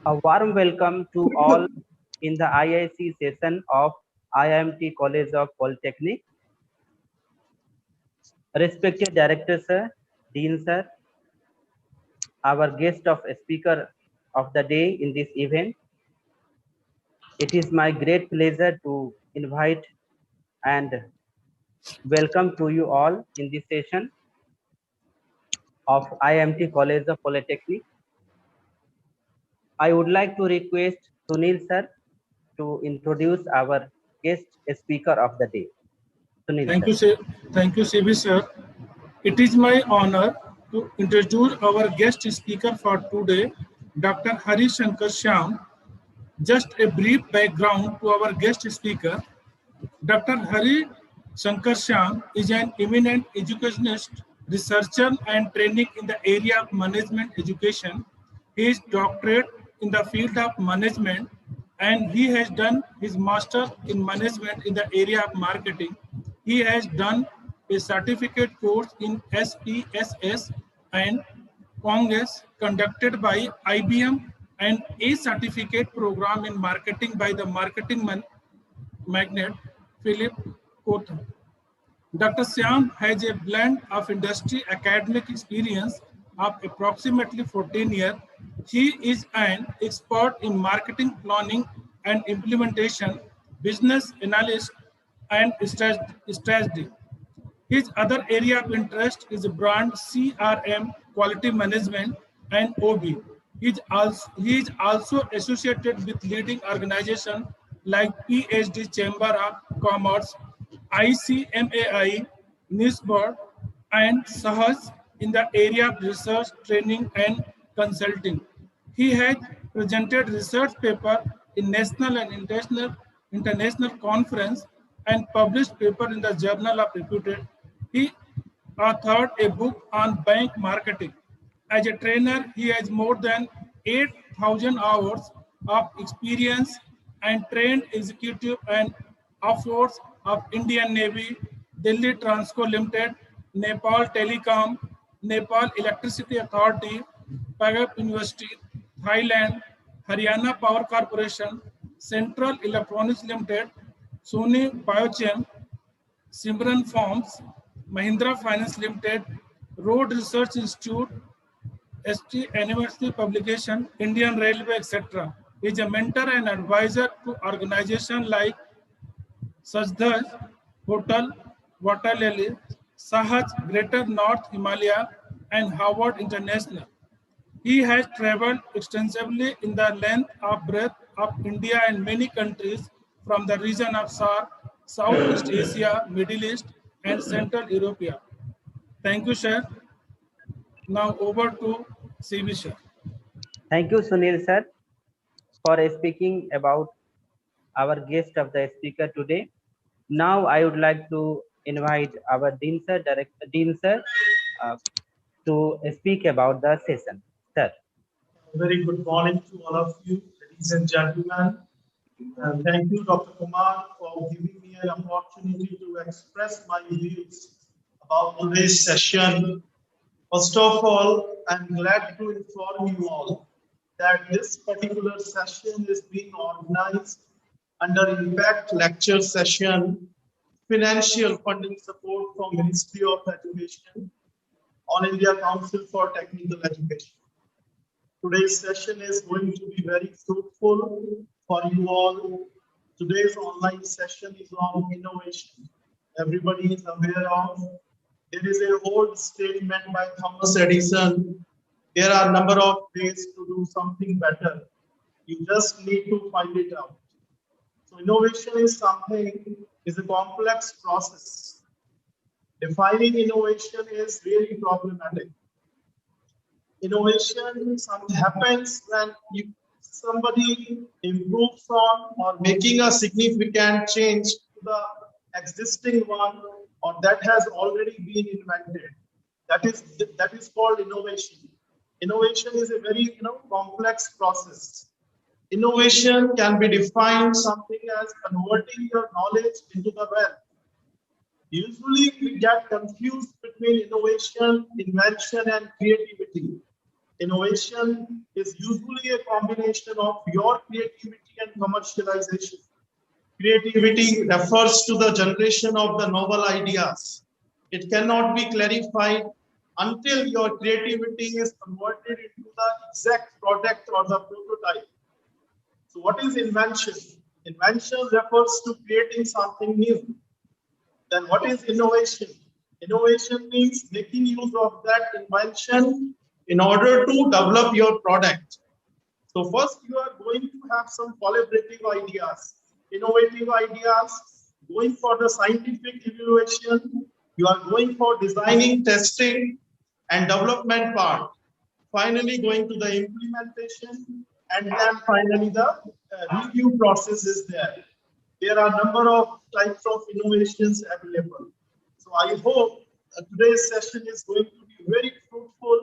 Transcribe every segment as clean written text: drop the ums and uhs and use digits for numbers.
A warm welcome to all in the IIC session of IIMT College of Polytechnic. Respected Director Sir, Dean Sir, our guest of speaker of the day in this event. It is my great pleasure to invite and welcome to you all in this session of IIMT College of Polytechnic. I would like to request Sunil Sir to introduce our guest speaker of the day. Sunil Thank Sir. you, sir. Thank you, CB sir. It is my honor to introduce our guest speaker for today, Dr. Hari Shankar Shyam. Just a brief background to our guest speaker. Dr. Hari Shankar Shyam is an eminent educationist, researcher, and training in the area of management education. He is doctorate in the field of management, and he has done his master in management in the area of marketing. He has done a certificate course in SPSS and Congress conducted by IBM and a certificate program in marketing by the marketing magnate Philip Kotha. Dr. Syam has a blend of industry academic experience of approximately 14 years. He is an expert in marketing planning and implementation, business analyst, and strategy. His other area of interest is brand CRM, quality management, and OB. He is also associated with leading organizations like PhD Chamber of Commerce, ICMAI, NISBORD, and SAHAS in the area of research, training, and consulting. He has presented research paper in national and international conference and published paper in the Journal of Reputed. He authored a book on bank marketing. As a trainer, he has more than 8,000 hours of experience and trained executive and officers of Indian Navy, Delhi Transco Limited, Nepal Telecom, Nepal Electricity Authority, Pagap University, Thailand, Haryana Power Corporation, Central Electronics Limited, Sony Biochem, Simran Farms, Mahindra Finance Limited, Road Research Institute, ST University Publication, Indian Railway, etc. He is a mentor and advisor to organizations like Sajdaj, Hotel, Waterlily, Sahaj, Greater North Himalaya, and Harvard International. He has traveled extensively in the length of breadth of India and many countries from the region of SAARC, Southeast Asia, Middle East, and Central Europe. Thank you, sir. Now over to CB, sir. Thank you, Sunil Sir, for speaking about our guest of the speaker today. Now I would like to invite our Dean Sir, Dean Sir, uh, to speak about the session. Sir. Very good morning to all of you, ladies and gentlemen. And thank you, Dr. Kumar, for giving me an opportunity to express my views about today's session. First of all, I'm glad to inform you all that this particular session is being organized under Impact Lecture Session, Financial Funding Support from Ministry of Education, All India Council for Technical Education. Today's session is going to be very fruitful for you all. Today's online session is on innovation. Everybody is aware of. There is a old statement by Thomas Edison. There are a number of ways to do something better. You just need to find it out. So innovation is a complex process. Defining innovation is really problematic. Innovation happens when somebody improves on or making a significant change to the existing one or that has already been invented. That is called innovation. Innovation is a very complex process. Innovation can be defined something as converting your knowledge into the wealth. Usually we get confused between innovation, invention, and creativity. Innovation is usually a combination of your creativity and commercialization. Creativity refers to the generation of the novel ideas. It cannot be clarified until your creativity is converted into the exact product or the prototype. So what is invention? Invention refers to creating something new. Then what is innovation? Innovation means making use of that invention in order to develop your product. So first you are going to have some collaborative ideas, innovative ideas, going for the scientific evaluation, you are going for designing, testing, and development part. Finally going to the implementation, and then finally the review process is there. There are a number of types of innovations available. So I hope today's session is going to be very fruitful,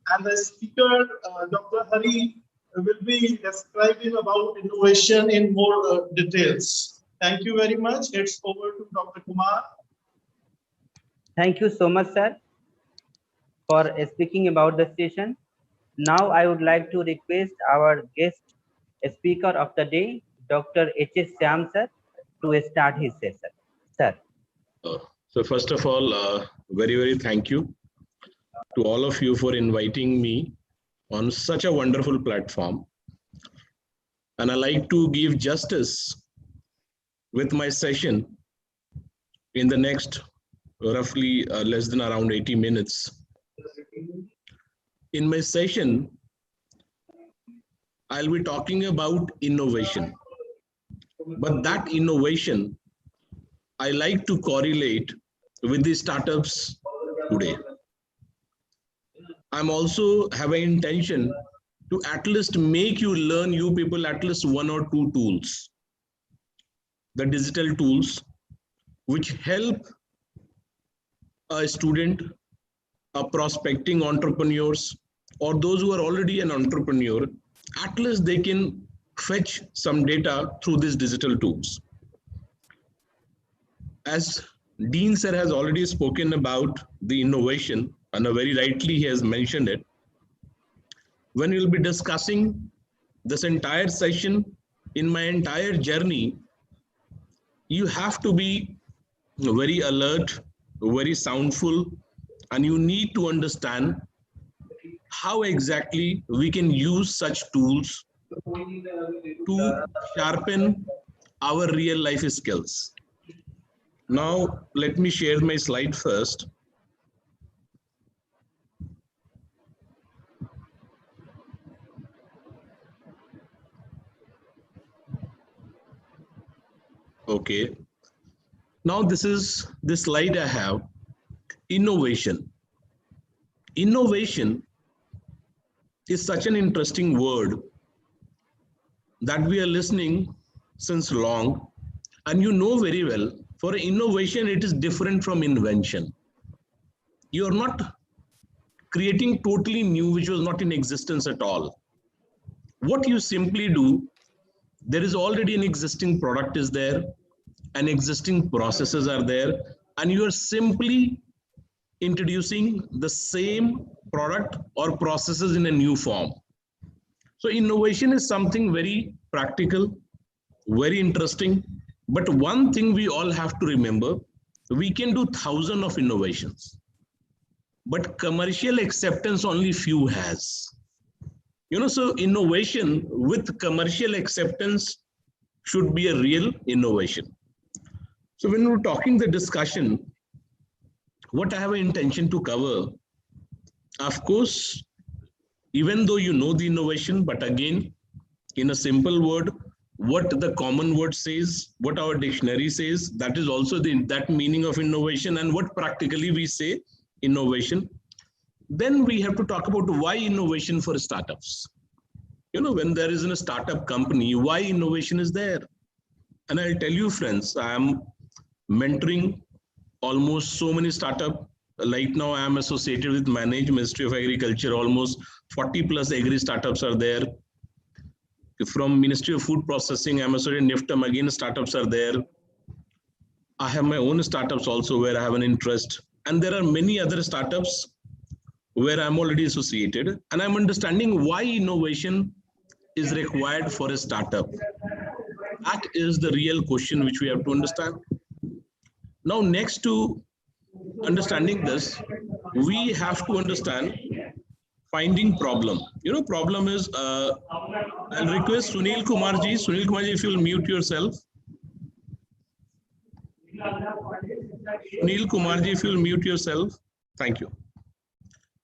and the speaker, Dr. Hari, will be describing about innovation in more details. Thank you very much. It's over to Dr. Kumar. Thank you so much, sir, for speaking about the session. Now I would like to request our guest speaker of the day, Dr. H.S. Syam, sir, to start his session. Sir. So first of all, very thank you to all of you for inviting me on such a wonderful platform. And I like to give justice with my session in the next roughly less than around 80 minutes. In my session, I'll be talking about innovation. But that innovation, I like to correlate with the startups today. I'm also have an intention to at least make you learn, you people, at least one or two tools. The digital tools which help a student, a prospecting entrepreneurs, or those who are already an entrepreneur, at least they can fetch some data through these digital tools. As Dean sir has already spoken about the innovation, and very rightly he has mentioned it, when we'll be discussing this entire session, in my entire journey, you have to be very alert, very soundful, and you need to understand how exactly we can use such tools to sharpen our real life skills. Now, let me share my slide first. Okay. Now, this is the slide I have. Innovation. Innovation is such an interesting word that we are listening since long, and you know very well, for innovation, it is different from invention. You are not creating totally new, which was not in existence at all. What you simply do, there is already an existing product is there, and existing processes are there, and you are simply introducing the same product or processes in a new form. So innovation is something very practical, very interesting. But one thing we all have to remember, we can do thousands of innovations, but commercial acceptance only few has. So innovation with commercial acceptance should be a real innovation. So when we're talking the discussion, what I have an intention to cover, of course, even though you know the innovation, but again, in a simple word, what the common word says, what our dictionary says, that is also that meaning of innovation, and what practically we say innovation. Then we have to talk about why innovation for startups. When there is a startup company, why innovation is there? And I'll tell you, friends, I am mentoring almost so many startups. Right now, I am associated with Ministry of Agriculture. Almost 40 plus agri startups are there. From Ministry of Food Processing, I'm associated with NIFTM, again, startups are there. I have my own startups also where I have an interest. And there are many other startups where I'm already associated, and I'm understanding why innovation is required for a startup. That is the real question which we have to understand. Now, next to understanding this, we have to understand finding problem. Problem is, I'll request Sunil Kumarji. Sunil Kumarji, if you'll mute yourself. Sunil Kumarji, if you'll mute yourself. Thank you.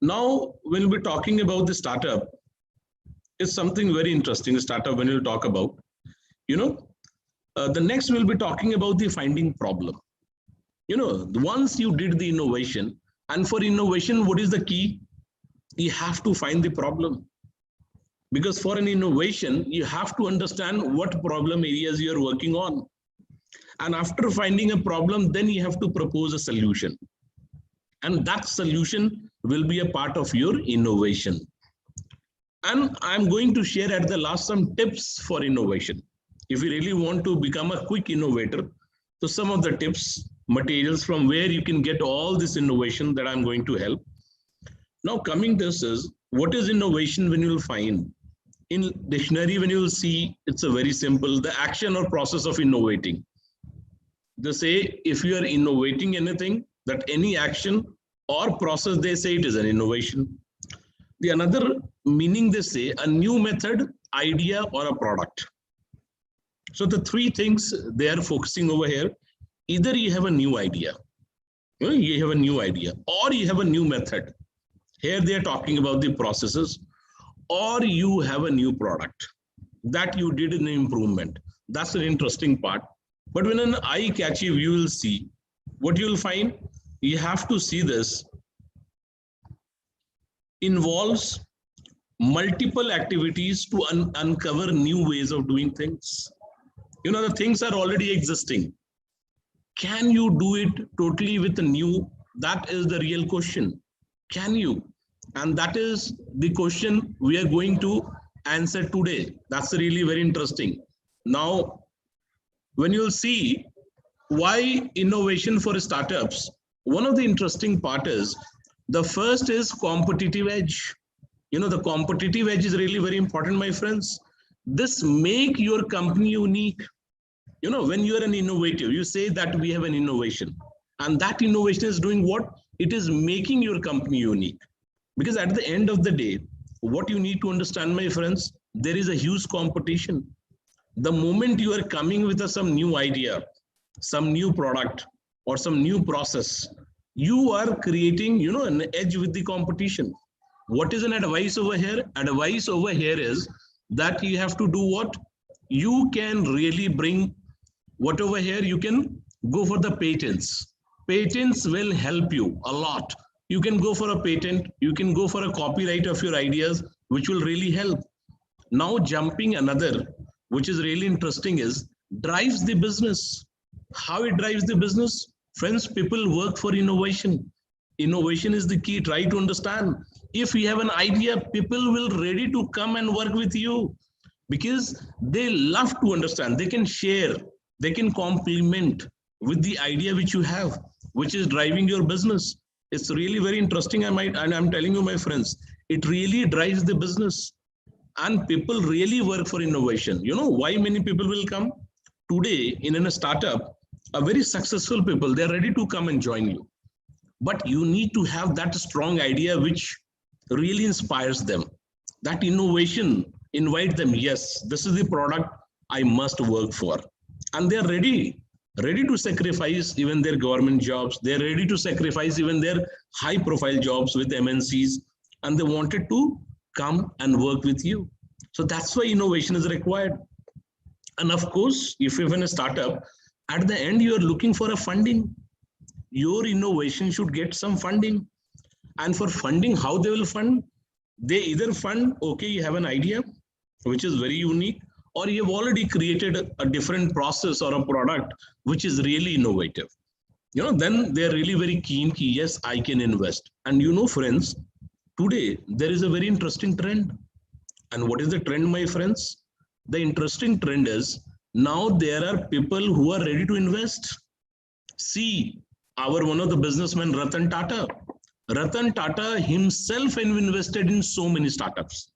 Now, when we're talking about the startup, it's something very interesting, startup when you talk about, the next we'll be talking about the finding problem. Once you did the innovation, and for innovation, what is the key? You have to find the problem. Because for an innovation, you have to understand what problem areas you're working on. And after finding a problem, then you have to propose a solution. And that solution will be a part of your innovation. And I'm going to share at the last some tips for innovation. If you really want to become a quick innovator, so some of the tips, materials from where you can get all this innovation that I'm going to help. Now coming this is, what is innovation? When you'll find in dictionary, when you'll see, it's a very simple, the action or process of innovating. They say if you are innovating anything, that any action or process, they say it is an innovation. The another meaning, they say a new method, idea, or a product. So the three things they are focusing over here. Either you have a new idea, or you have a new method. Here they are talking about the processes, or you have a new product that you did an improvement. That's an interesting part. But when an eye-catchy view, you will see, what you will find, you have to see this involves multiple activities to uncover new ways of doing things. The things are already existing. Can you do it totally with the new? That is the real question. Can you? And that is the question we are going to answer today. That's really very interesting. Now, when you'll see why innovation for startups, one of the interesting part is, the first is competitive edge. The competitive edge is really very important, my friends. This make your company unique. When you are an innovative, you say that we have an innovation, and that innovation is doing what? It is making your company unique. Because at the end of the day, what you need to understand, my friends, there is a huge competition. The moment you are coming with some new idea, some new product, or some new process, you are creating, an edge with the competition. What is an advice over here? Advice over here is that you have to do what? You can really bring what over here, you can go for the patents. Patents will help you a lot. You can go for a patent, you can go for a copyright of your ideas, which will really help. Now jumping another, which is really interesting, is drives the business. How it drives the business? Friends, people work for innovation. Innovation is the key. Try to understand. If you have an idea, people will ready to come and work with you because they love to understand. They can share, they can complement with the idea which you have, which is driving your business. It's really very interesting. And I'm telling you, my friends, it really drives the business. And people really work for innovation. Why many people will come? Today, in a startup, a very successful people, they're ready to come and join you. But you need to have that strong idea which really inspires them. That innovation, invite them, yes, this is the product I must work for. And they're ready to sacrifice even their government jobs. They're ready to sacrifice even their high profile jobs with MNCs. And they wanted to come and work with you. So that's why innovation is required. And of course, if you're in a startup, at the end, you're looking for a funding. Your innovation should get some funding. And for funding, how they will fund? They either fund, okay, you have an idea, which is very unique, or you have already created a different process or a product, which is really innovative. Then they're really very keen, yes, I can invest. And friends, today, there is a very interesting trend. And what is the trend, my friends? The interesting trend is, now there are people who are ready to invest. See, one of the businessmen, Ratan Tata, Ratan Tata himself have invested in so many startups.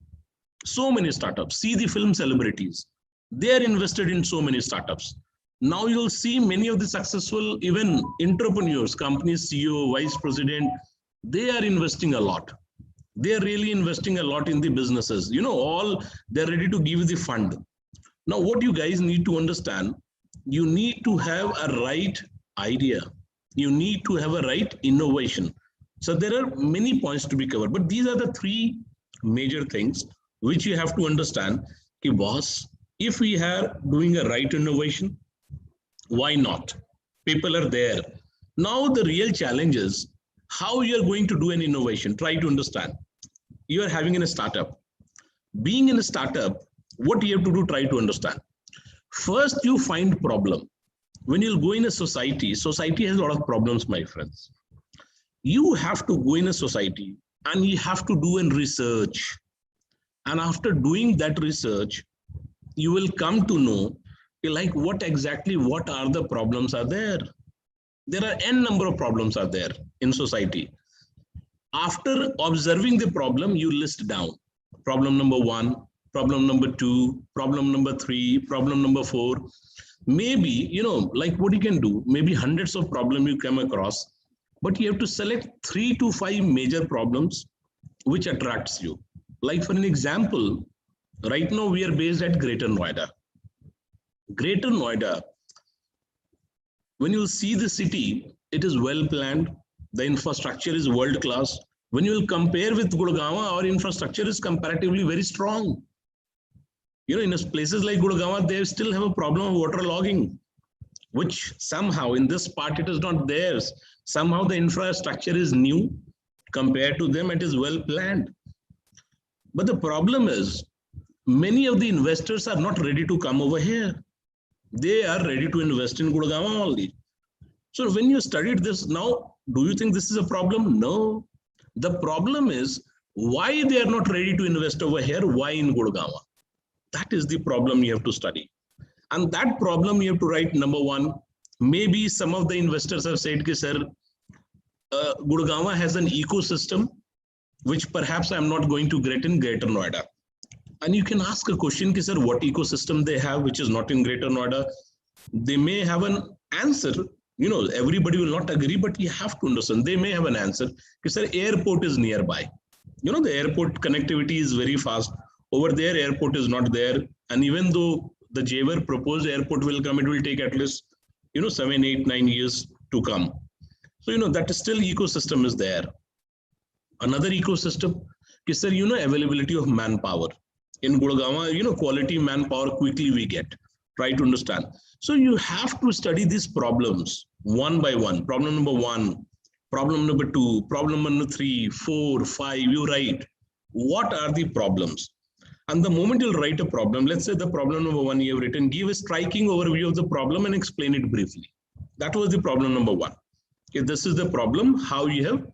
So many startups. See the film celebrities. They are invested in so many startups. Now you'll see many of the successful even entrepreneurs, company CEO, vice president, they are investing a lot. They are really investing a lot in the businesses. You know, all they're ready to give the fund. Now, what you guys need to understand, you need to have a right idea. You need to have a right innovation. So there are many points to be covered, but these are the three major things which you have to understand. Ki boss, if we are doing a right innovation, why not? People are there. Now the real challenge is how you are going to do an innovation. Try to understand. You are having in a startup. Being in a startup, what you have to do, try to understand. First, you find problem. When you go in a society, society has a lot of problems, my friends. You have to go in a society and you have to do a research. And after doing that research, you will come to know like what are the problems are there. There are n number of problems are there in society. After observing the problem, you list down problem number 1, problem number 2, problem number 3, problem number 4. Maybe, you know, like what you can do, maybe hundreds of problems you come across, but you have to select 3 to 5 major problems which attracts you. Like for an example, right now we are based at Greater Noida. Greater Noida, when you see the city, it is well planned. The infrastructure is world class. When you will compare with Gurgaon, our infrastructure is comparatively very strong. You know, in places like Gurgaon, they still have a problem of water logging, which somehow in this part it is not theirs. Somehow the infrastructure is new compared to them, it is well planned. But the problem is many of the investors are not ready to come over here. They are ready to invest in Gurgaon only. So when you studied this now, do you think this is a problem? No. The problem is why they are not ready to invest over here. Why in Gurgaon? That is the problem you have to study. And that problem you have to write number 1. Maybe some of the investors have said, sir, Gurgaon has an ecosystem which perhaps I'm not going to get in Greater Noida. And you can ask a question, sir, what ecosystem they have which is not in Greater Noida. They may have an answer. You know, everybody will not agree, but you have to understand. They may have an answer. Sir, airport is nearby. You know, the airport connectivity is very fast. Over there, airport is not there. And even though the Javer proposed airport will come, it will take at least, 7, 8, 9 years to come. So, that is still ecosystem is there. Another ecosystem, sir, availability of manpower. In Gurgaon, quality manpower quickly we get. Try to understand. So you have to study these problems one by one. Problem number 1, problem number 2, problem number 3, 4, 5, you write. What are the problems? And the moment you'll write a problem, let's say the problem number 1 you have written, give a striking overview of the problem and explain it briefly. That was the problem number 1. If this is the problem, how you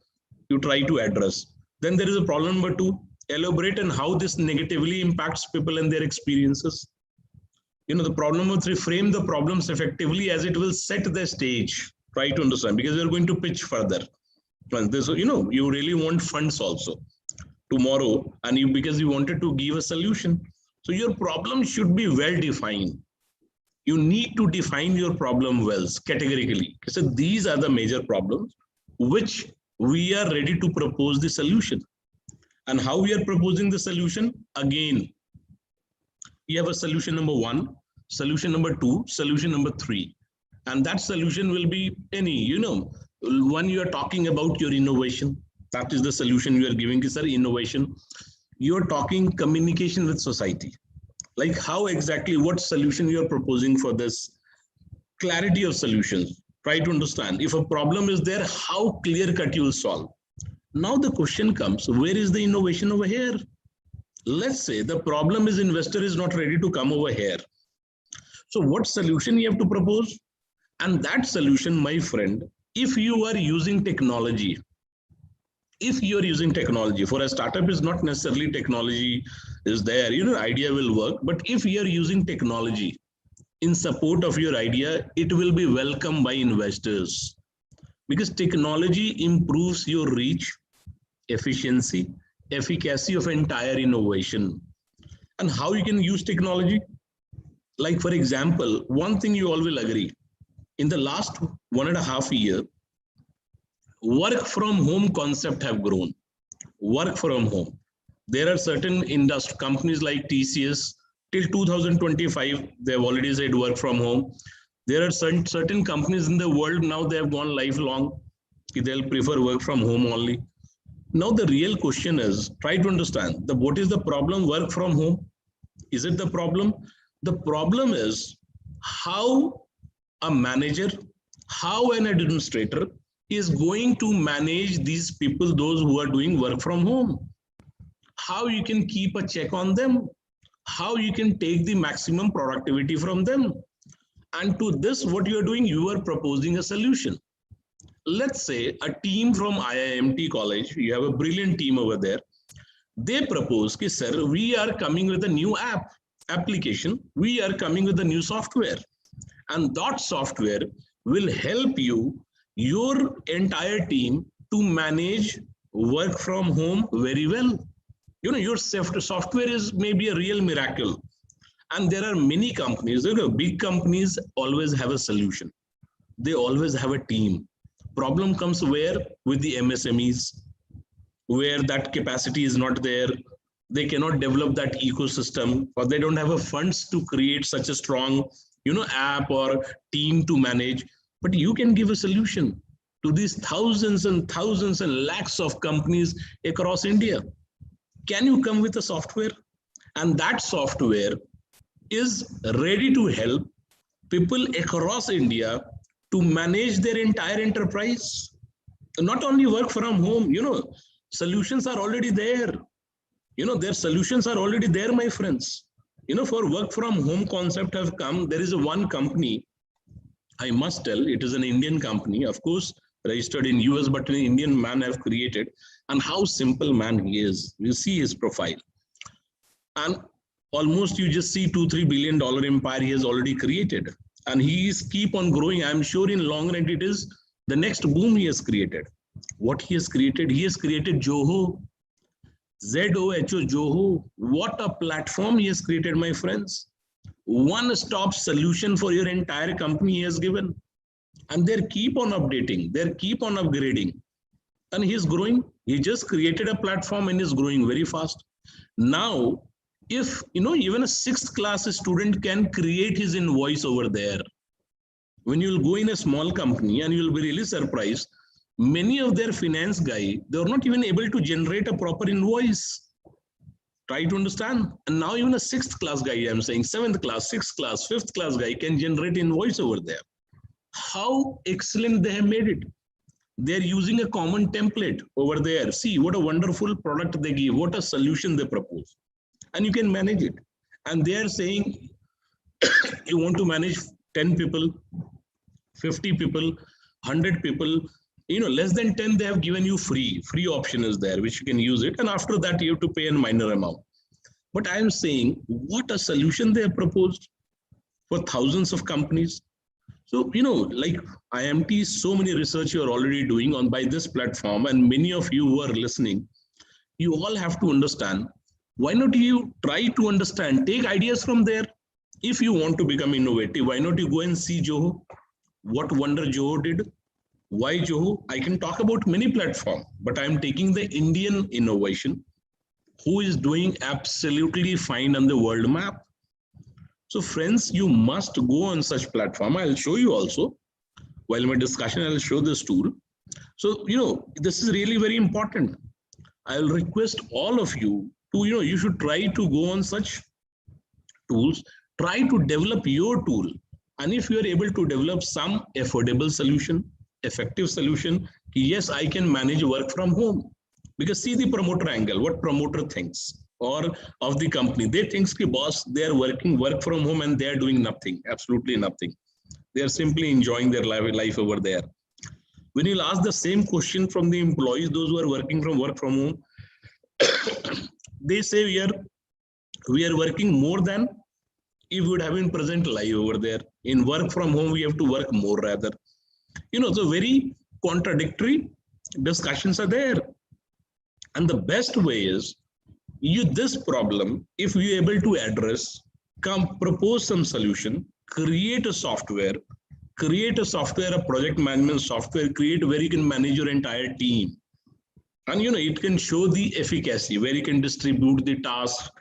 try to address. Then there is a problem number 2, elaborate on how this negatively impacts people and their experiences. The problem number 3, frame the problems effectively as it will set the stage. Try to understand, because we're going to pitch further. And this, you really want funds also tomorrow, and because you wanted to give a solution. So your problem should be well defined. You need to define your problem well, categorically. So these are the major problems which we are ready to propose the solution. And how we are proposing the solution? Again, you have a solution number 1, solution number 2, solution number 3. And that solution will be any, when you are talking about your innovation, that is the solution you are giving, sir, innovation. You are talking communication with society. Like how exactly, what solution you are proposing for this? Clarity of solutions. Try to understand. If a problem is there, how clear cut you will solve. Now the question comes, where is the innovation over here? Let's say the problem is investor is not ready to come over here. So what solution you have to propose? And that solution, my friend, if you are using technology, for a startup is not necessarily technology is there, idea will work. But if you are using technology in support of your idea, it will be welcomed by investors. Because technology improves your reach, efficiency, efficacy of entire innovation. And how you can use technology? Like for example, one thing you all will agree, in the last 1.5 years, work from home concept have grown. Work from home. There are certain industry companies like TCS, till 2025, they have already said work from home. There are certain companies in the world now, they have gone lifelong. They'll prefer work from home only. Now the real question is, try to understand what is the problem work from home? Is it the problem? The problem is how a manager, how an administrator is going to manage these people, those who are doing work from home. How you can keep a check on them, how you can take the maximum productivity from them. And to this, what you are doing, you are proposing a solution. Let's say a team from IIMT college, you have a brilliant team over there. They propose, sir, we are coming with a new application. We are coming with a new software. And that software will help you, your entire team, to manage work from home very well. You know, your software is maybe a real miracle. And there are many companies, big companies always have a solution. They always have a team. Problem comes where? With the MSMEs, where that capacity is not there. They cannot develop that ecosystem, or they don't have a funds to create such a strong, app or team to manage. But you can give a solution to these thousands and thousands and lakhs of companies across India. Can you come with a software? And that software is ready to help people across India to manage their entire enterprise. Not only work from home, solutions are already there. Their solutions are already there, my friends. For work from home concept have come, there is one company, I must tell, it is an Indian company, of course, registered in US, but an Indian man have created, and how simple man he is. You see his profile. And almost you just see $2-3 billion empire he has already created. And he is keep on growing. I'm sure in long run it is the next boom he has created. What he has created? He has created Zoho. ZOHO, Zoho. What a platform he has created, my friends. One-stop solution for your entire company he has given. And they keep on updating. They keep on upgrading. And he is growing. He just created a platform and is growing very fast. Now, if even a 6th class student can create his invoice over there, when you will go in a small company and you will be really surprised, many of their finance guy, they are not even able to generate a proper invoice. Try to understand. And now even a 6th class guy, I'm saying 7th class, 6th class, 5th class guy can generate invoice over there. How excellent they have made it. They're using a common template over there. See what a wonderful product they give, what a solution they propose. And you can manage it. And they are saying, you want to manage 10 people, 50 people, 100 people, less than 10, they have given you free option is there, which you can use it. And after that, you have to pay a minor amount. But I am saying, what a solution they have proposed for thousands of companies. So, like IIMT, so many research you are already doing on by this platform, and many of you who are listening, you all have to understand. Why not you try to understand, take ideas from there? If you want to become innovative, why not you go and see Zoho? What wonder Zoho did? Why Zoho? I can talk about many platforms, but I'm taking the Indian innovation, who is doing absolutely fine on the world map. So friends, you must go on such platform. I'll show you also. While my discussion, I'll show this tool. So, this is really very important. I'll request all of you to, you should try to go on such tools, try to develop your tool. And if you are able to develop some affordable solution, effective solution, yes, I can manage work from home. Because see the promoter angle, what promoter thinks, or of the company. They think, boss, they are working work from home and they are doing nothing, absolutely nothing. They are simply enjoying their life over there. When you'll ask the same question from the employees, those who are working from work from home, they say we are working more than if we would have been present live over there. In work from home, we have to work more rather. So very contradictory discussions are there. And the best way is this problem, if you're able to address, propose some solution, create a software, a project management software, create where you can manage your entire team. And it can show the efficacy, where you can distribute the task,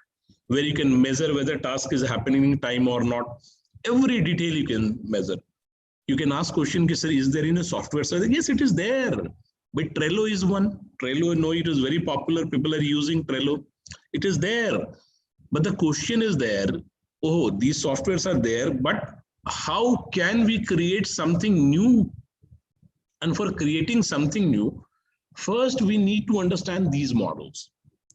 where you can measure whether task is happening in time or not. Every detail you can measure. You can ask question, sir, is there in a software? So yes, it is there. But Trello is one. Trello, no, it is very popular. People are using Trello. It is there. But the question is there, oh, these softwares are there, but how can we create something new? And for creating something new, first we need to understand these models.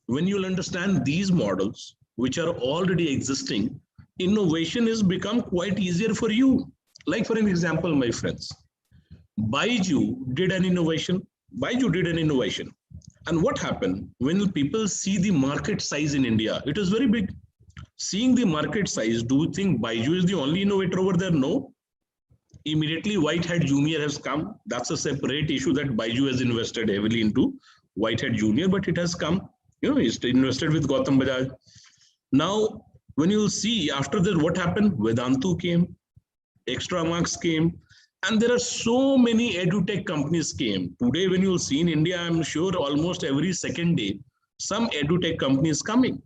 When you'll understand these models, which are already existing, innovation has become quite easier for you. Like for an example, my friends, Baiju did an innovation. And what happened when people see the market size in India? It is very big. Seeing the market size, do you think Baiju is the only innovator over there? No. Immediately, White Hat Junior has come. That's a separate issue that Baiju has invested heavily into White Hat Junior, but it has come. He's invested with Gautam Bajaj. Now, when you'll see after that, what happened? Vedantu came, Extra Marks came, and there are so many edutech companies came. Today, when you'll see in India, I'm sure almost every second day, some edutech companies coming.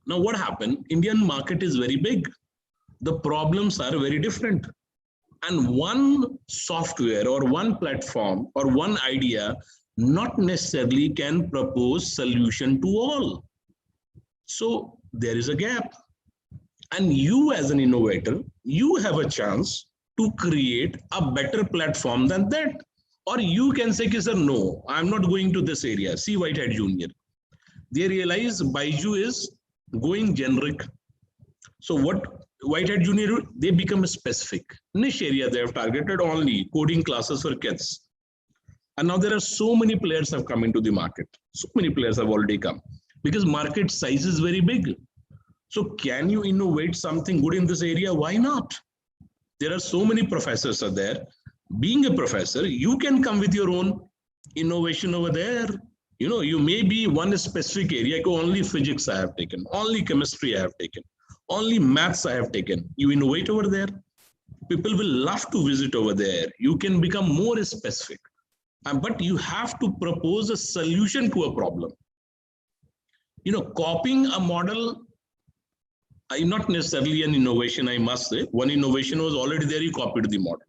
Now, what happened? Indian market is very big. The problems are very different. And one software or one platform or one idea not necessarily can propose solution to all. So there is a gap. And you as an innovator, you have a chance to create a better platform than that. Or you can say, sir, no, I'm not going to this area. See White Hat Junior. They realize Baiju is going generic. So what White Hat Junior, they become a specific niche area. They have targeted only coding classes for kids. And now there are so many players have come into the market. So many players have already come because market size is very big. So can you innovate something good in this area? Why not? There are so many professors are there. Being a professor, you can come with your own innovation over there. You may be one specific area, only physics I have taken, only chemistry I have taken, only maths I have taken. You innovate over there. People will love to visit over there. You can become more specific. But you have to propose a solution to a problem. Copying a model, not necessarily an innovation, I must say. One innovation was already there, you copied the model.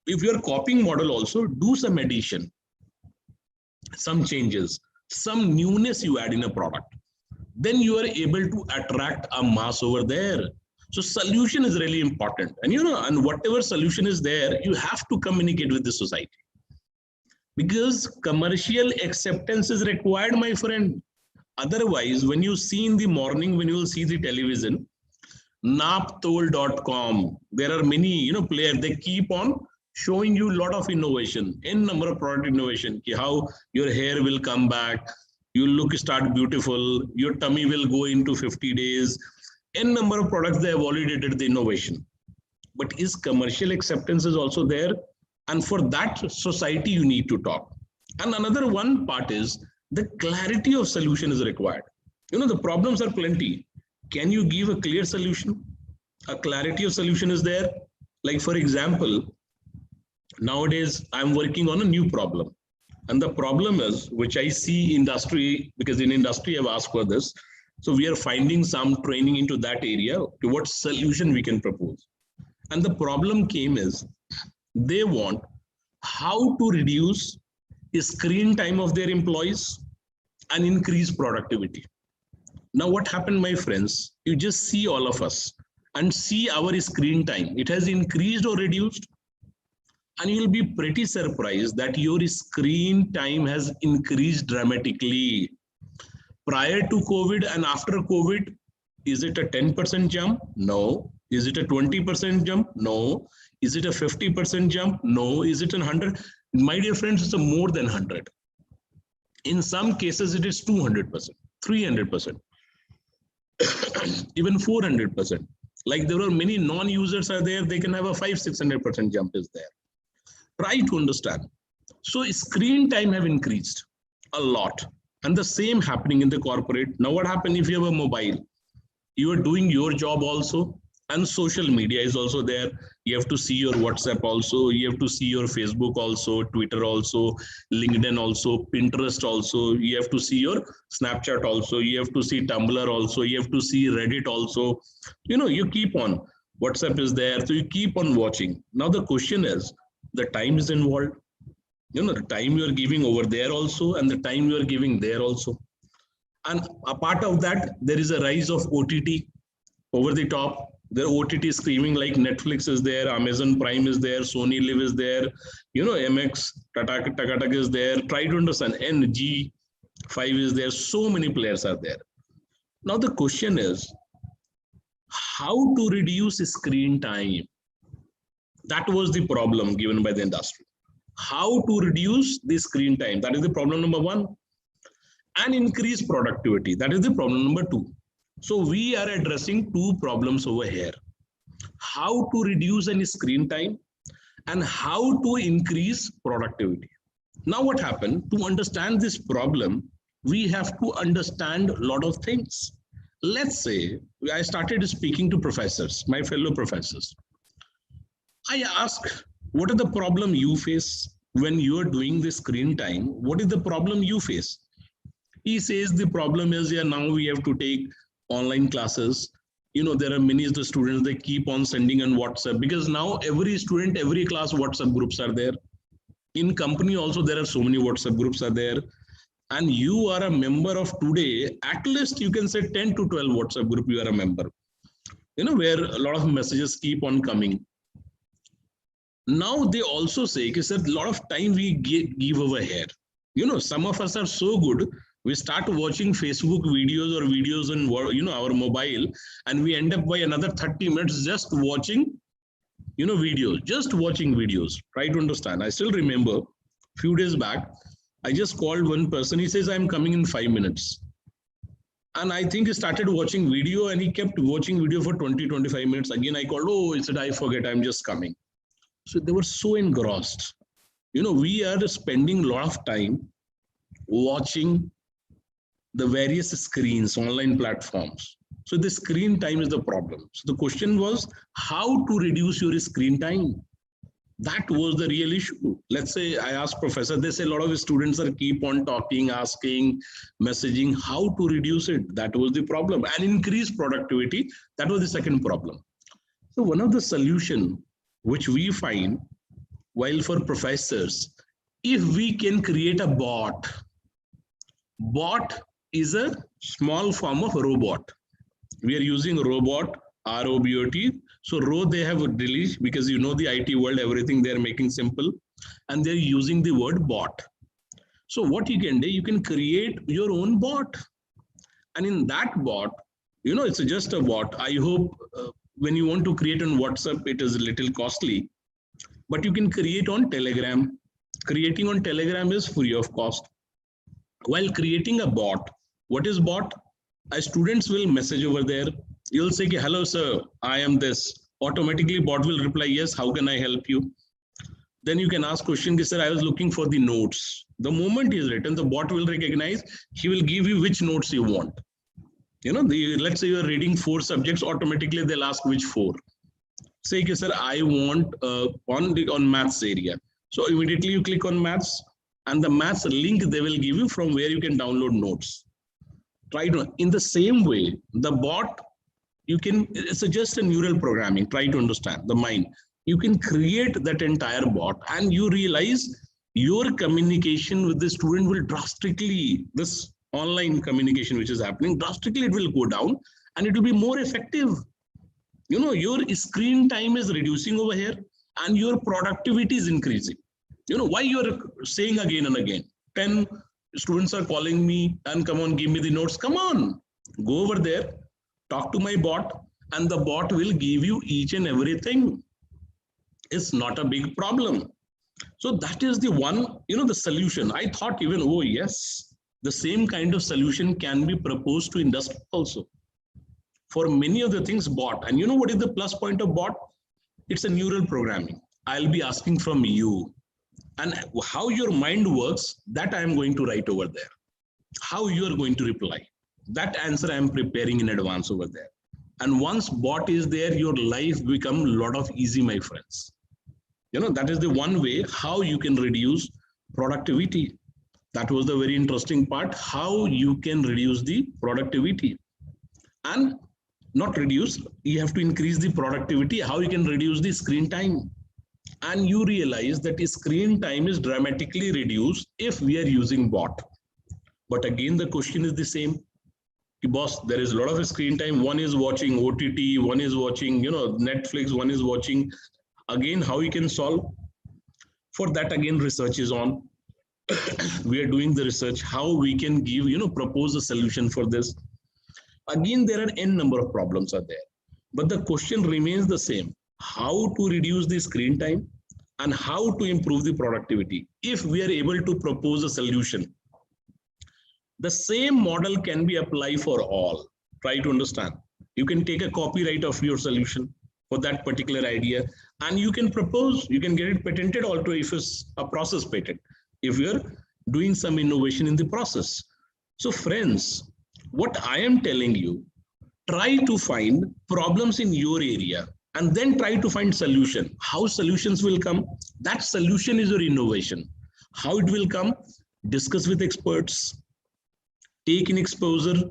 If you're copying model also, do some addition, some changes, some newness you add in a product. Then you are able to attract a mass over there. So solution is really important. And and whatever solution is there, you have to communicate with the society. Because commercial acceptance is required, my friend. Otherwise, when you see in the morning, when you will see the television, naptol.com, there are many players, they keep on showing you a lot of innovation, n number of product innovation, how your hair will come back, you start beautiful, your tummy will go into 50 days, n number of products they have validated the innovation. But is commercial acceptance is also there? And for that society, you need to talk. And another one part is the clarity of solution is required. The problems are plenty. Can you give a clear solution? A clarity of solution is there. Like for example, nowadays I'm working on a new problem. And the problem is, which I see industry, because in industry I've asked for this. So we are finding some training into that area to what solution we can propose. And the problem came is, they want how to reduce the screen time of their employees and increase productivity. Now what happened, my friends? You just see all of us and see our screen time. It has increased or reduced. And you'll be pretty surprised that your screen time has increased dramatically. Prior to COVID and after COVID, is it a 10% jump? No. Is it a 20% jump? No. Is it a 50% jump? No. Is it a 100? My dear friends, it's a more than 100. In some cases, it is 200%, 300%, even 400%. Like there are many non-users are there, they can have a 500-600% jump is there. Try to understand. So screen time have increased a lot. And the same happening in the corporate. Now what happens if you have a mobile? You are doing your job also, and social media is also there. You have to see your WhatsApp also, you have to see your Facebook also, Twitter also, LinkedIn also, Pinterest also, you have to see your Snapchat also, you have to see Tumblr also, you have to see Reddit also. You keep on. WhatsApp is there, so you keep on watching. Now the question is, the time is involved. The time you are giving over there also, and the time you are giving there also. And a part of that, there is a rise of OTT, over the top. The OTT screaming like Netflix is there, Amazon Prime is there, Sony Live is there, MX, Takatak is there. Try to understand. NG5 is there. So many players are there. Now the question is, how to reduce screen time? That was the problem given by the industry. How to reduce the screen time? That is the problem number one. And increase productivity. That is the problem number two. So we are addressing two problems over here. How to reduce any screen time and how to increase productivity. Now what happened? To understand this problem, we have to understand a lot of things. Let's say I started speaking to professors, my fellow professors. I ask, what are the problem you face when you are doing the screen time? What is the problem you face? He says the problem is, now we have to take online classes. There are many of the students, they keep on sending on WhatsApp, because now every student, every class WhatsApp groups are there. In company also, there are so many WhatsApp groups are there. And you are a member of today, at least you can say 10 to 12 WhatsApp group you are a member, where a lot of messages keep on coming. Now they also say, a lot of time we give over here. Some of us are so good, we start watching Facebook videos or videos on our mobile, and we end up by another 30 minutes just watching videos, just watching videos. Try to understand. I still remember a few days back, I just called one person. He says, I'm coming in 5 minutes. And I think he started watching video, and he kept watching video for 20-25 minutes. Again I called, he said, I forget, I'm just coming. So they were so engrossed. We are spending a lot of time watching the various screens, online platforms. So the screen time is the problem. So the question was, how to reduce your screen time? That was the real issue. Let's say I asked professor, they say a lot of students are keep on talking, asking, messaging, how to reduce it? That was the problem. And increase productivity, that was the second problem. So one of the solution which we find, while for professors, if we can create a bot is a small form of robot. We are using robot, R-O-B-O-T. So they have a delete, because the IT world, everything they're making simple, and they're using the word bot. So what you can do, you can create your own bot. And in that bot, it's just a bot. I hope when you want to create on WhatsApp, it is a little costly, but you can create on Telegram. Creating on Telegram is free of cost. While creating a bot, what is bot? Students will message over there. You'll say, hello, sir, I am this. Automatically bot will reply, yes, how can I help you? Then you can ask question, sir, I was looking for the notes. The moment he is written, the bot will recognize, he will give you which notes you want. Let's say you're reading 4 subjects, automatically they'll ask which 4. Say, sir, I want on maths area. So immediately you click on maths, and the maths link they will give you from where you can download notes. Try to, in the same way, the bot, it's just a neural programming. Try to understand the mind. You can create that entire bot, and you realize your communication with the student will drastically, this online communication which is happening, drastically it will go down, and it will be more effective. Your screen time is reducing over here, and your productivity is increasing. Why you're saying again and again, 10 students are calling me and come on, give me the notes. Come on, go over there, talk to my bot, and the bot will give you each and everything. It's not a big problem. So that is the one, the solution. I thought even, oh yes, the same kind of solution can be proposed to industry also. For many of the things bot, and what is the plus point of bot? It's a neural programming. I'll be asking from you, and how your mind works, that I am going to write over there. how you are going to reply. That answer I am preparing in advance over there. And once bot is there, your life become a lot of easy, my friends. That is the one way how you can reduce productivity. That was the very interesting part, how you can reduce the productivity. And not reduce, you have to increase the productivity, how you can reduce the screen time. And you realize that the screen time is dramatically reduced if we are using bot. But again, the question is the same. Boss, there is a lot of screen time. One is watching OTT, one is watching, Netflix, one is watching. Again, how you can solve? For that, again, research is on. We are doing the research, how we can give, propose a solution for this. Again, there are n number of problems are there. But the question remains the same. How to reduce the screen time and how to improve the productivity. If we are able to propose a solution, the same model can be applied for all. Try to understand. You can take a copyright of your solution for that particular idea, and you can propose, you can get it patented also if it's a process patent, if you're doing some innovation in the process. So friends, what I am telling you, try to find problems in your area and then try to find solution. How solutions will come? That solution is your innovation. How it will come? Discuss with experts, take in exposure,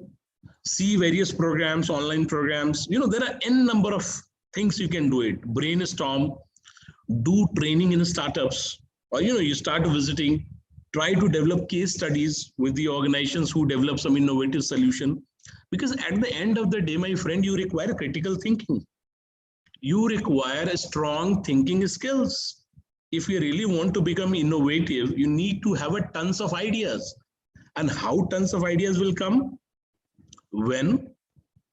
see various programs, online programs. There are n number of things you can do it. Brainstorm, do training in startups, or you start visiting, try to develop case studies with the organizations who develop some innovative solution. Because at the end of the day, my friend, you require critical thinking. You require a strong thinking skills. If you really want to become innovative, you need to have a tons of ideas. And how tons of ideas will come? When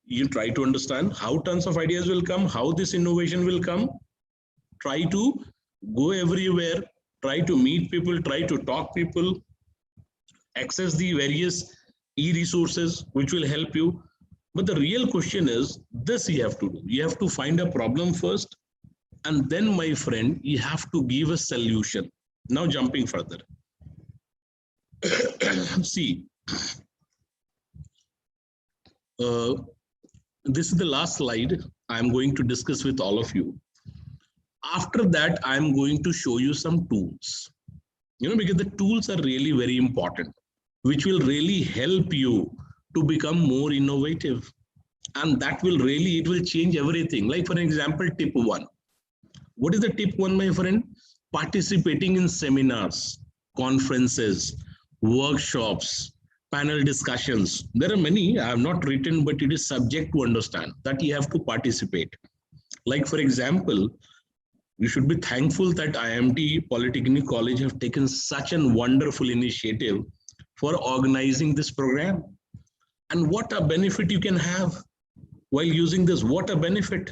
you try to understand how tons of ideas will come, how this innovation will come, try to go everywhere, try to meet people, try to talk people, access the various e-resources which will help you. But the real question is, this you have to do. You have to find a problem first, and then, my friend, you have to give a solution. Now jumping further. See, this is the last slide I'm going to discuss with all of you. After that, I'm going to show you some tools, because the tools are really very important, which will really help you to become more innovative. And that will really, it will change everything. Like for example, tip 1. What is the tip 1, my friend? Participating in seminars, conferences, workshops, panel discussions. There are many I have not written, but it is subject to understand that you have to participate. Like for example, you should be thankful that IIMT Polytechnic College have taken such a wonderful initiative for organizing this program. And what a benefit you can have while using this, what a benefit.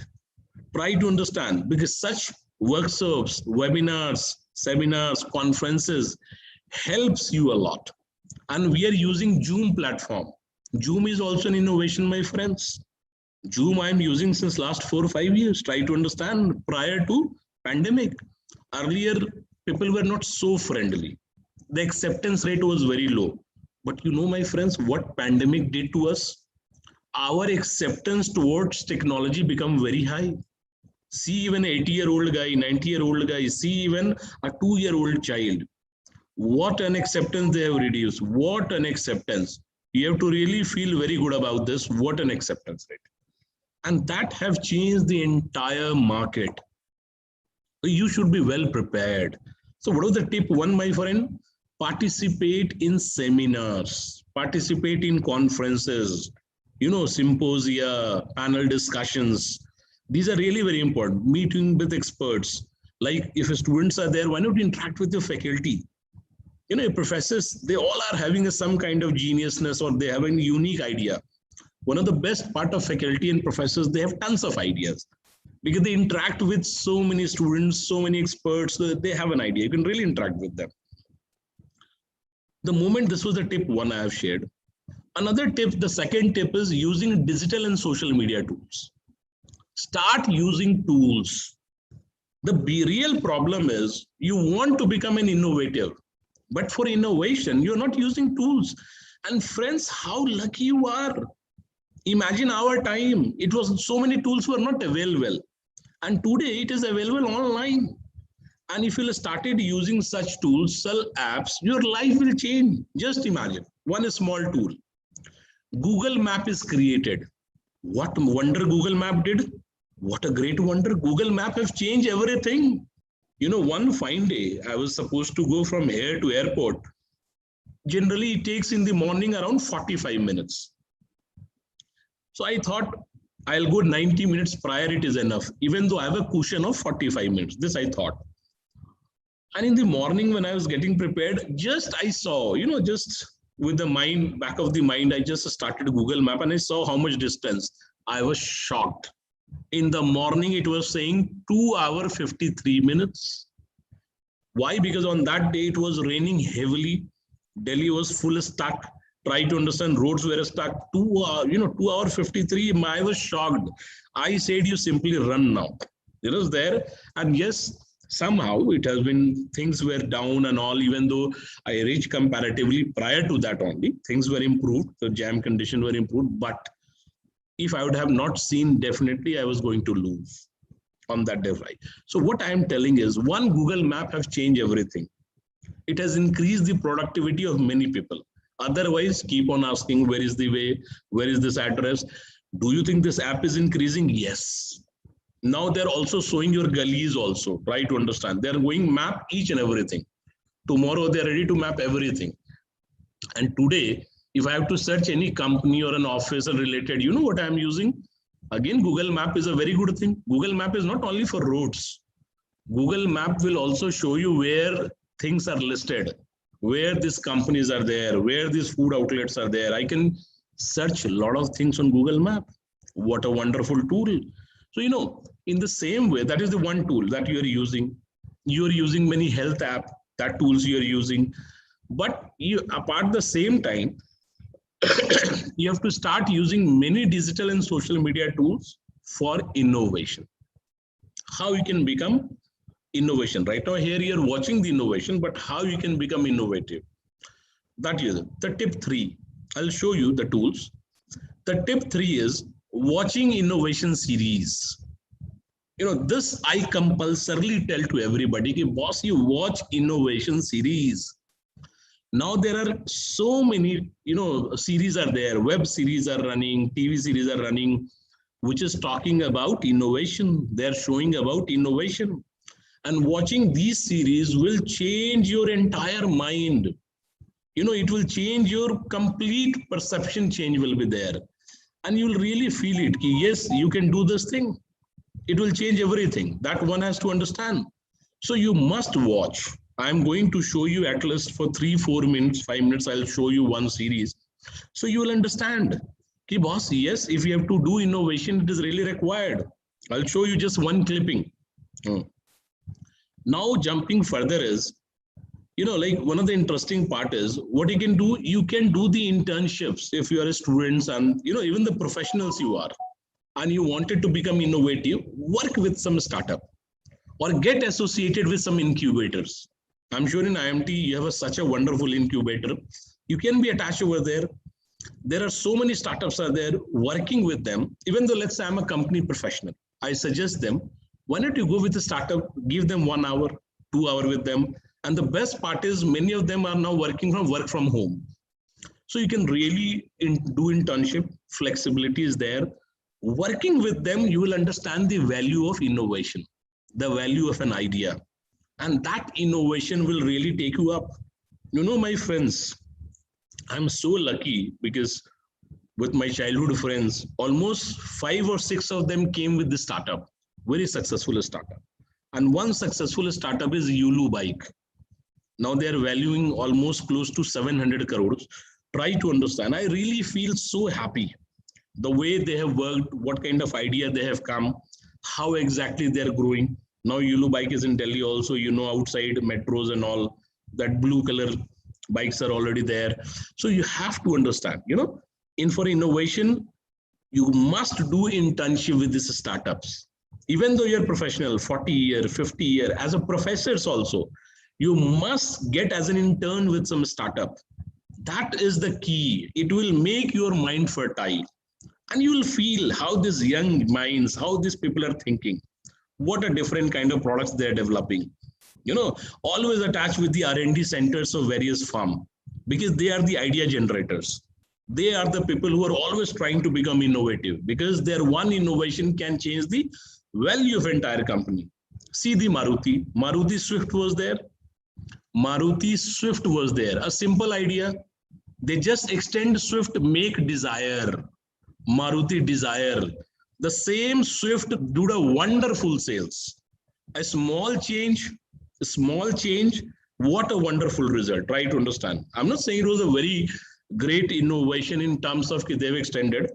Try to understand, because such workshops, webinars, seminars, conferences helps you a lot. And we are using Zoom platform. Zoom is also an innovation, my friends. Zoom I'm using since last 4 or 5 years. Try to understand, prior to pandemic, earlier people were not so friendly. The acceptance rate was very low. But my friends, what pandemic did to us? Our acceptance towards technology become very high. See even 80-year-old guy, 90-year-old guy, see even a 2-year-old child. What an acceptance they have reduced. What an acceptance. You have to really feel very good about this. What an acceptance rate. And that have changed the entire market. So you should be well prepared. So what was the tip 1, my friend? Participate in seminars, participate in conferences, symposia, panel discussions. These are really very important. Meeting with experts. Like if students are there, why not interact with your faculty? Professors, they all are having some kind of geniusness, or they have a unique idea. One of the best part of faculty and professors, they have tons of ideas because they interact with so many students, so many experts, so they have an idea. You can really interact with them. The moment, this was the tip 1 I have shared. Another tip, the second tip is using digital and social media tools. Start using tools. The real problem is you want to become an innovative, but for innovation, you're not using tools. And friends, how lucky you are. Imagine our time. It was so many tools were not available. And today it is available online. And if you started using such tools, such apps, your life will change. Just imagine one small tool. Google Map is created. What wonder Google Map did? What a great wonder. Google Map have changed everything. You know, one fine day, I was supposed to go from here to airport. Generally, it takes in the morning around 45 minutes. So I thought I'll go 90 minutes prior, it is enough, even though I have a cushion of 45 minutes. This I thought. And in the morning when I was getting prepared, just I saw, you know, just with the mind, back of the mind, I just started Google Map and I saw how much distance. I was shocked. In the morning, it was saying 2 hours 53 minutes. Why? Because on that day, it was raining heavily. Delhi was full stuck. Try to understand, roads were stuck. 2 hours 53. I was shocked. I said, you simply run now. It was there. And yes, somehow it has been, things were down and all, even though I reached comparatively prior to that only, things were improved. The jam condition were improved. But if I would have not seen, definitely I was going to lose on that day. Right? So what I am telling is, one Google Map has changed everything. It has increased the productivity of many people. Otherwise, keep on asking, where is the way? Where is this address? Do you think this app is increasing? Yes. Now they're also showing your gullies also. Try to understand. They're going map each and everything. Tomorrow they're ready to map everything. And today, if I have to search any company or an office and related, you know what I'm using? Again, Google Map is a very good thing. Google Map is not only for roads. Google Map will also show you where things are listed, where these companies are there, where these food outlets are there. I can search a lot of things on Google Map. What a wonderful tool. So, you know, in the same way, that is the one tool that you are using. You are using many health app, that tools you are using. But you, apart the same time, you have to start using many digital and social media tools for innovation. How you can become innovation. Right now here you're watching the innovation, but how you can become innovative. That is the tip 3. I'll show you the tools. The tip 3 is watching innovation series. You know, this I compulsorily tell to everybody, ki, boss, you watch innovation series. Now there are so many, you know, series are there, web series are running, TV series are running, which is talking about innovation. They're showing about innovation. And watching these series will change your entire mind. You know, it will change your complete perception, change will be there. And you'll really feel it. Ki, yes, you can do this thing. It will change everything. That one has to understand. So you must watch. I'm going to show you at least for 3-4 minutes, 5 minutes, I'll show you one series. So you will understand. Ki, boss, yes, if you have to do innovation, it is really required. I'll show you just one clipping. Now jumping further is, you know, like one of the interesting part is what you can do the internships if you are a student and, you know, even the professionals you are, and you wanted to become innovative, work with some startup or get associated with some incubators. I'm sure in IIMT, you have such a wonderful incubator. You can be attached over there. There are so many startups are there, working with them. Even though, let's say I'm a company professional, I suggest them, why not you go with a startup, give them 1 hour, 2 hours with them. And the best part is many of them are now working from work from home. So you can really do internship, flexibility is there. Working with them, you will understand the value of innovation, the value of an idea. And that innovation will really take you up. You know, my friends, I'm so lucky because with my childhood friends, almost 5 or 6 of them came with the startup, very successful startup. And one successful startup is Yulu Bike. Now they are valuing almost close to 700 crores. Try to understand. I really feel so happy. The way they have worked, what kind of idea they have come, how exactly they're growing. Now Yulu Bike is in Delhi also, you know, outside metros and all, that blue color bikes are already there. So you have to understand, you know, for innovation, you must do internship with these startups. Even though you're professional, 40 year, 50 year, as a professors also, you must get as an intern with some startup. That is the key. It will make your mind fertile. And you will feel how these young minds, how these people are thinking, what a different kind of products they're developing. Always attached with the R&D centers of various firms, because they are the idea generators. They are the people who are always trying to become innovative, because their one innovation can change the value of entire company. See the Maruti Swift was there. Maruti Swift was there. A simple idea. They just extend Swift, make Desire. Maruti Desire. The same Swift did a wonderful sales. A small change, what a wonderful result. Try to understand. I'm not saying it was a very great innovation in terms of they've extended,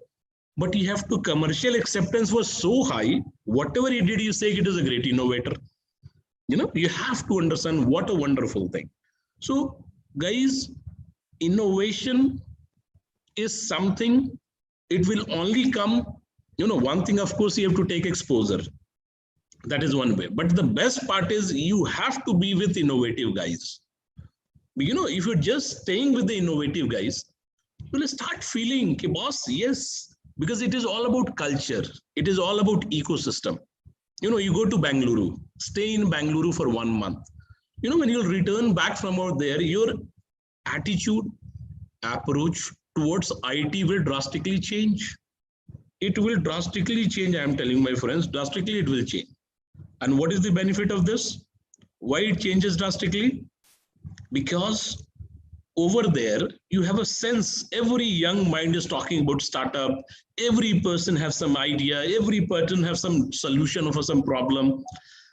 but you have to, commercial acceptance was so high, whatever he did, you say it is a great innovator. You have to understand what a wonderful thing. So guys, innovation is something, it will only come, one thing, of course, you have to take exposure. That is one way. But the best part is you have to be with innovative guys. If you're just staying with the innovative guys, you will start feeling, boss, yes, because it is all about culture. It is all about ecosystem. You go to Bangalore, stay in Bangalore for 1 month. When you'll return back from out there, your attitude, approach towards IT will drastically change. It will drastically change. I am telling my friends, drastically it will change. And what is the benefit of this? Why it changes drastically? Because over there, you have a sense, every young mind is talking about startup, every person has some idea, every person has some solution for some problem.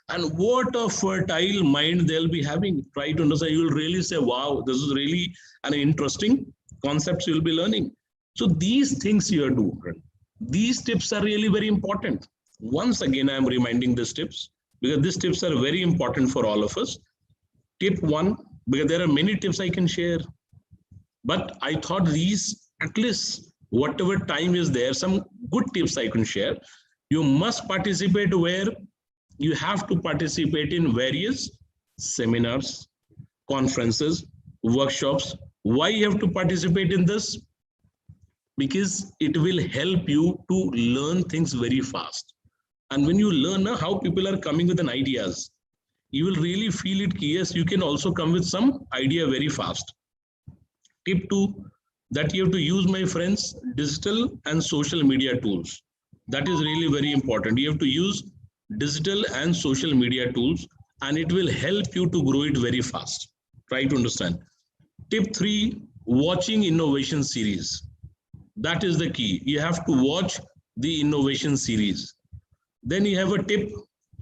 And what a fertile mind they'll be having. Try to understand, you'll really say, wow, this is really an interesting concepts you'll be learning. So these things you are doing, these tips are really very important. Once again, I am reminding these tips, because these tips are very important for all of us. Tip 1, because there are many tips I can share, but I thought these, at least whatever time is there, some good tips I can share. You must participate where? You have to participate in various seminars, conferences, workshops. Why you have to participate in this? Because it will help you to learn things very fast. And when you learn how people are coming with an ideas, you will really feel it. Yes, you can also come with some idea very fast. Tip 2, that you have to use, my friends, digital and social media tools. That is really very important. You have to use digital and social media tools, and it will help you to grow it very fast. Try to understand. Tip 3, watching innovation series. That is the key. You have to watch the innovation series. Then you have a tip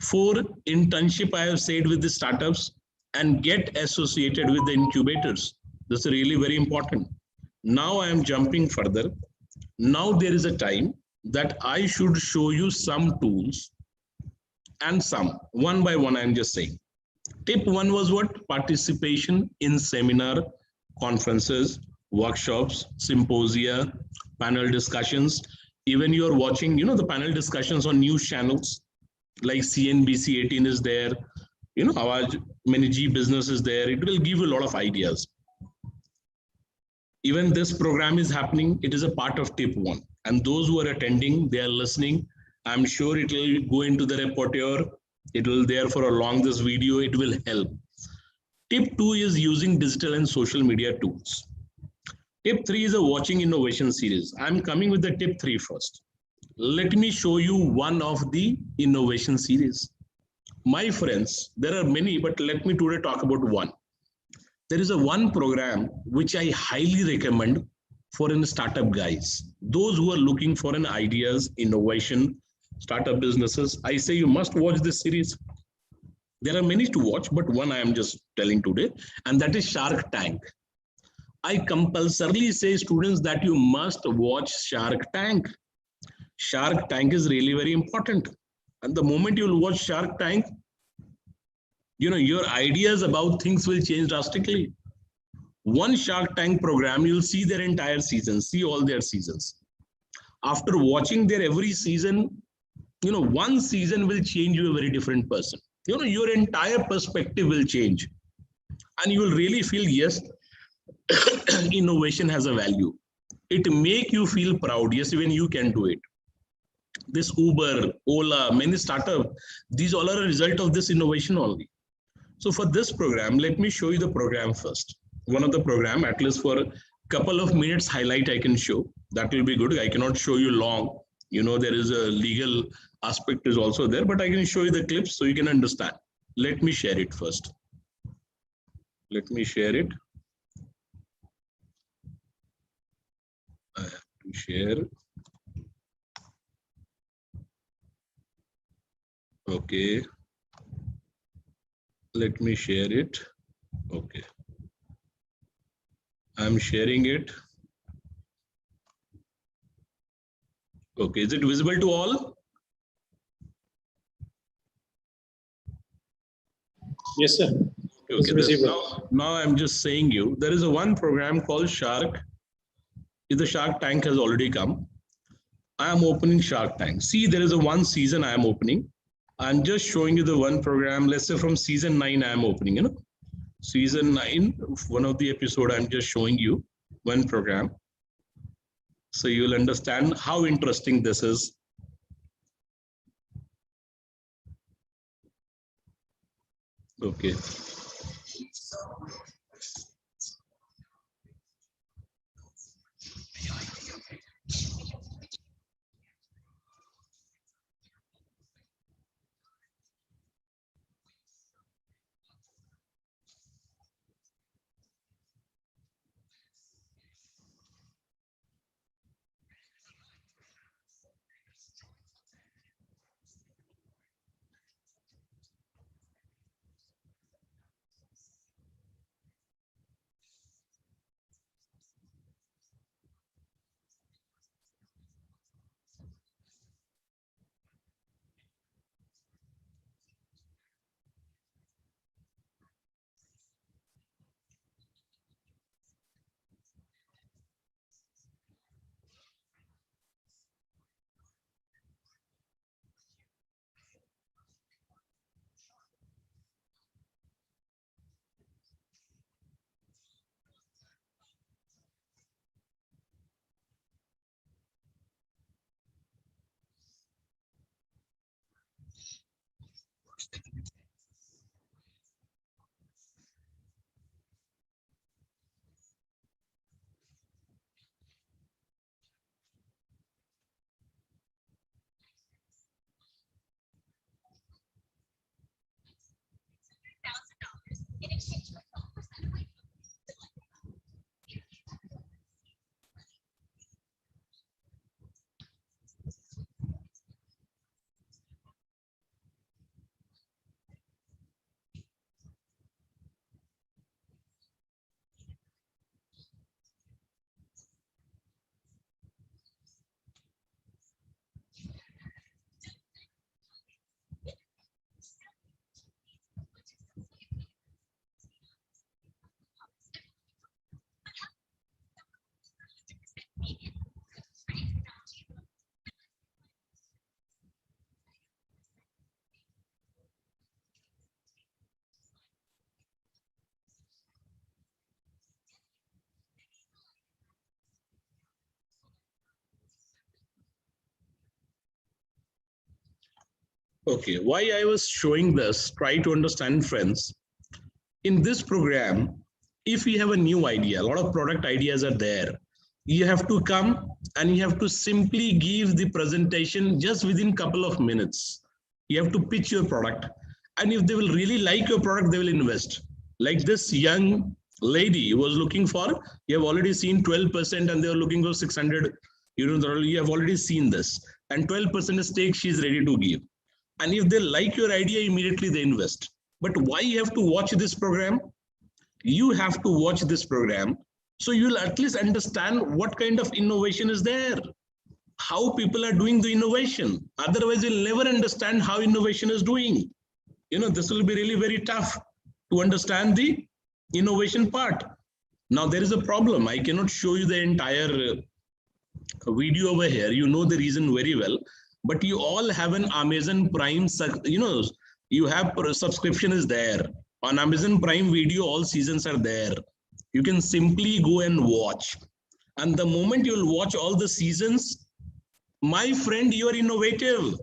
4, internship, I have said, with the startups, and get associated with the incubators. This is really very important. Now I am jumping further. Now there is a time that I should show you some tools, and some one by one I am just saying. Tip 1 was what? Participation in seminar, conferences, workshops, symposia, panel discussions. Even you are watching, the panel discussions on news channels like CNBC 18 is there, Awaj Many G Business is there. It will give you a lot of ideas. Even this program is happening. It is a part of tip 1. And those who are attending, they are listening. I'm sure it will go into the repertoire. It will there for along this video. It will help. Tip 2 is using digital and social media tools. Tip 3 is a watching innovation series. I'm coming with the tip 3 first. Let me show you one of the innovation series. My friends, there are many, but let me today talk about one. There is a one program which I highly recommend for an startup guys. Those who are looking for an ideas, innovation, startup businesses, I say you must watch this series. There are many to watch, but one I am just telling today, and that is Shark Tank. I compulsorily say, students, that you must watch Shark Tank. Shark Tank is really very important. And the moment you will watch Shark Tank, your ideas about things will change drastically. One Shark Tank program, you'll see their entire season, see all their seasons. After watching their every season, one season will change you a very different person. Your entire perspective will change. And you will really feel, yes, innovation has a value. It make you feel proud. Yes, even you can do it. This Uber, Ola, many startups, these all are a result of this innovation only. So for this program, let me show you the program first. One of the program, at least for a couple of minutes highlight I can show. That will be good. I cannot show you long. You know, there is a legal aspect is also there, but I can show you the clips so you can understand. Let me share it first. Let me share it. I have to share. Okay. Let me share it. Okay. I'm sharing it. Okay, is it visible to all? Yes, sir. Okay, now I'm just saying you, there is a one program called Shark. If the Shark Tank has already come, I am opening Shark Tank. See, there is a one season I am opening. I'm just showing you the one program. Let's say from season 9 I am opening, you know. Season 9, one of the episode I'm just showing you one program. So you'll understand how interesting this is. Okay. Okay, why I was showing this, try to understand, friends. In this program, if we have a new idea, a lot of product ideas are there. You have to come and you have to simply give the presentation just within couple of minutes. You have to pitch your product. And if they will really like your product, they will invest. Like this young lady was looking for, you have already seen 12% and they are looking for 600. You have already seen this. And 12% stake she is ready to give. And if they like your idea, immediately they invest. But why you have to watch this program? You have to watch this program so you'll at least understand what kind of innovation is there, how people are doing the innovation. Otherwise, you'll never understand how innovation is doing. You know, this will be really very tough to understand the innovation part. Now, there is a problem. I cannot show you the entire video over here. You know the reason very well. But you all have an Amazon Prime, you know, you have subscription is there. On Amazon Prime Video, all seasons are there. You can simply go and watch. And the moment you'll watch all the seasons, my friend, you are innovative.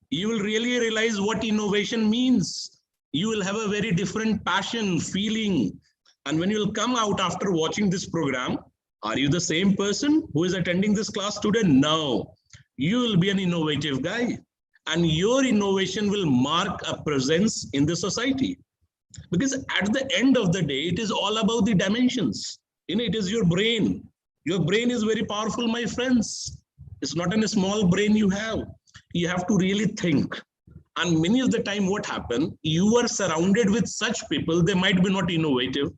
You will really realize what innovation means. You will have a very different passion, feeling. And when you'll come out after watching this program, are you the same person who is attending this class today? No. You will be an innovative guy. And your innovation will mark a presence in the society. Because at the end of the day, it is all about the dimensions. It is your brain. Your brain is very powerful, my friends. It's not in a small brain you have. You have to really think. And many of the time what happens, you are surrounded with such people, they might be not innovative.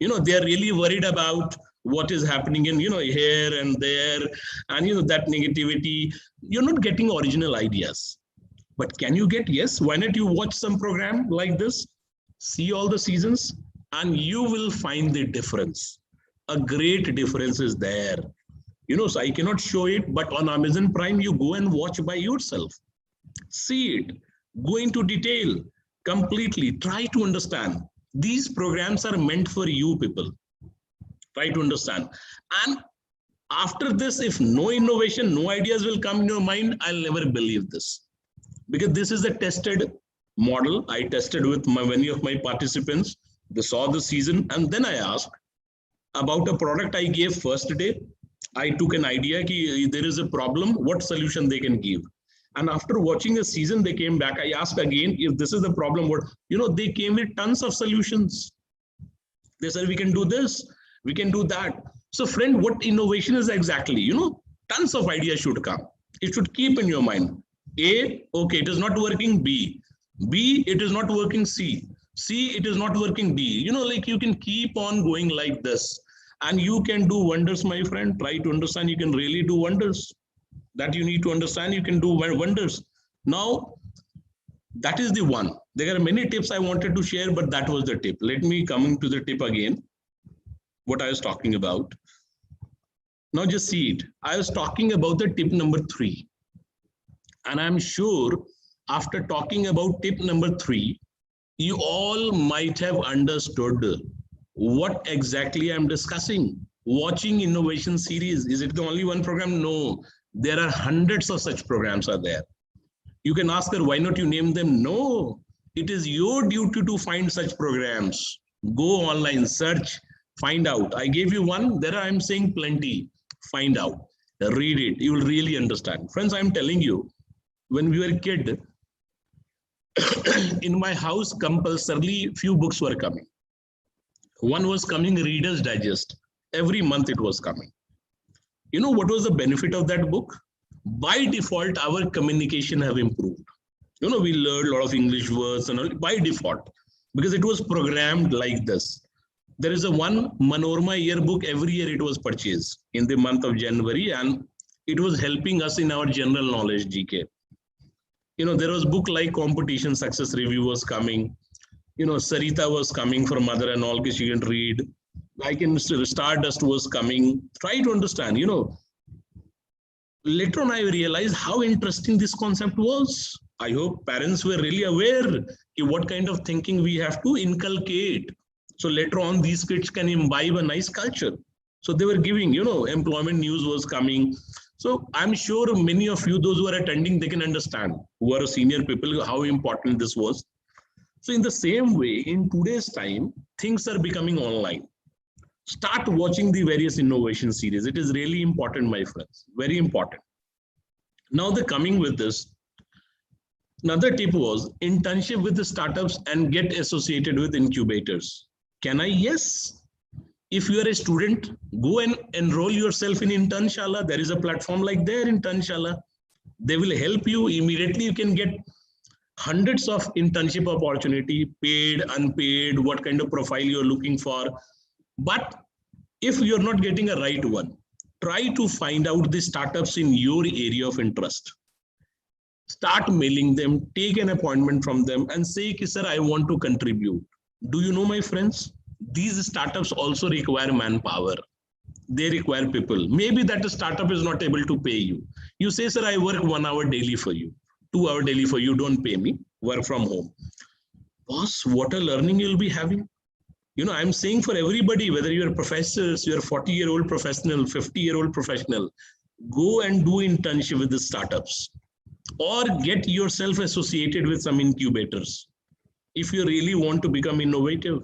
They are really worried about what is happening in, here and there, and, that negativity. You're not getting original ideas. But can you get, yes, why not you watch some program like this, see all the seasons, and you will find the difference. A great difference is there. So I cannot show it, but on Amazon Prime, you go and watch by yourself. See it, go into detail, completely, try to understand. These programs are meant for you people. Try to understand. And after this, if no innovation, no ideas will come in your mind, I'll never believe this. Because this is a tested model. I tested with many of my participants. They saw the season, and then I asked about a product I gave first day. I took an idea that there is a problem, what solution they can give. And after watching a season, they came back. I asked again, if this is the problem, what, they came with tons of solutions. They said, we can do this, we can do that. So friend, what innovation is exactly? Tons of ideas should come. It should keep in your mind. A, okay, it is not working. B, it is not working. C, it is not working. D. Like you can keep on going like this. And you can do wonders, my friend. Try to understand, you can really do wonders. That you need to understand, you can do wonders. Now, that is the one. There are many tips I wanted to share, but that was the tip. Let me come to the tip again, what I was talking about. Now just see it. I was talking about the tip number 3. And I'm sure after talking about tip number 3, you all might have understood what exactly I'm discussing. Watching innovation series. Is it the only one program? No. There are hundreds of such programs are there. You can ask her, why not you name them? No. It is your duty to find such programs. Go online, search, find out. I gave you one. There I'm saying plenty. Find out. Read it. You will really understand. Friends, I'm telling you, when we were a kid, in my house, compulsorily few books were coming. One was coming, Reader's Digest. Every month it was coming. What was the benefit of that book? By default, our communication have improved. We learned a lot of English words and all by default, because it was programmed like this. There is a one Manorama yearbook, every year it was purchased in the month of January, and it was helping us in our general knowledge GK. There was book like Competition Success Review was coming. Sarita was coming for mother and all, because you can read. Like in Stardust was coming. Try to understand, Later on, I realized how interesting this concept was. I hope parents were really aware of what kind of thinking we have to inculcate. So later on, these kids can imbibe a nice culture. So they were giving, employment news was coming. So I'm sure many of you, those who are attending, they can understand, who are senior people, how important this was. So in the same way, in today's time, things are becoming online. Start watching the various innovation series. It is really important, my friends, very important. Now the coming with this, another tip was internship with the startups and get associated with incubators. Can I? Yes. If you are a student, go and enroll yourself in Internshala. There is a platform like there, Internshala. They will help you immediately. You can get hundreds of internship opportunity, paid, unpaid, what kind of profile you're looking for. But if you're not getting a right one, try to find out the startups in your area of interest. Start mailing them, take an appointment from them and say, sir, I want to contribute. Do you know, my friends, these startups also require manpower. They require people. Maybe that startup is not able to pay you. You say, sir, I work 1 hour daily for you, 2 hour daily for you, don't pay me, work from home. Boss, what a learning you'll be having. I'm saying for everybody, whether you're professors, you're 40-year-old professional, 50-year-old professional, go and do internship with the startups or get yourself associated with some incubators. If you really want to become innovative,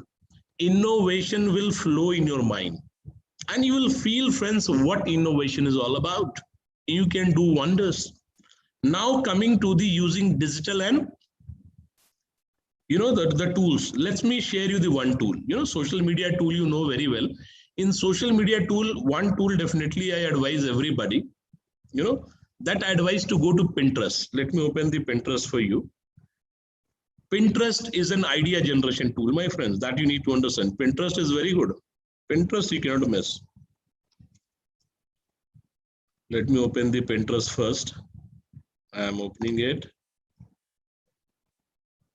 innovation will flow in your mind and you will feel, friends, what innovation is all about. You can do wonders. Now coming to the using digital and the tools. Let me share you the one tool, social media tool, very well. In social media tool, one tool definitely I advise everybody, that I advise to go to Pinterest. Let me open the Pinterest for you. Pinterest is an idea generation tool, my friends, that you need to understand. Pinterest is very good. Pinterest you cannot miss. Let me open the Pinterest first. I am opening it.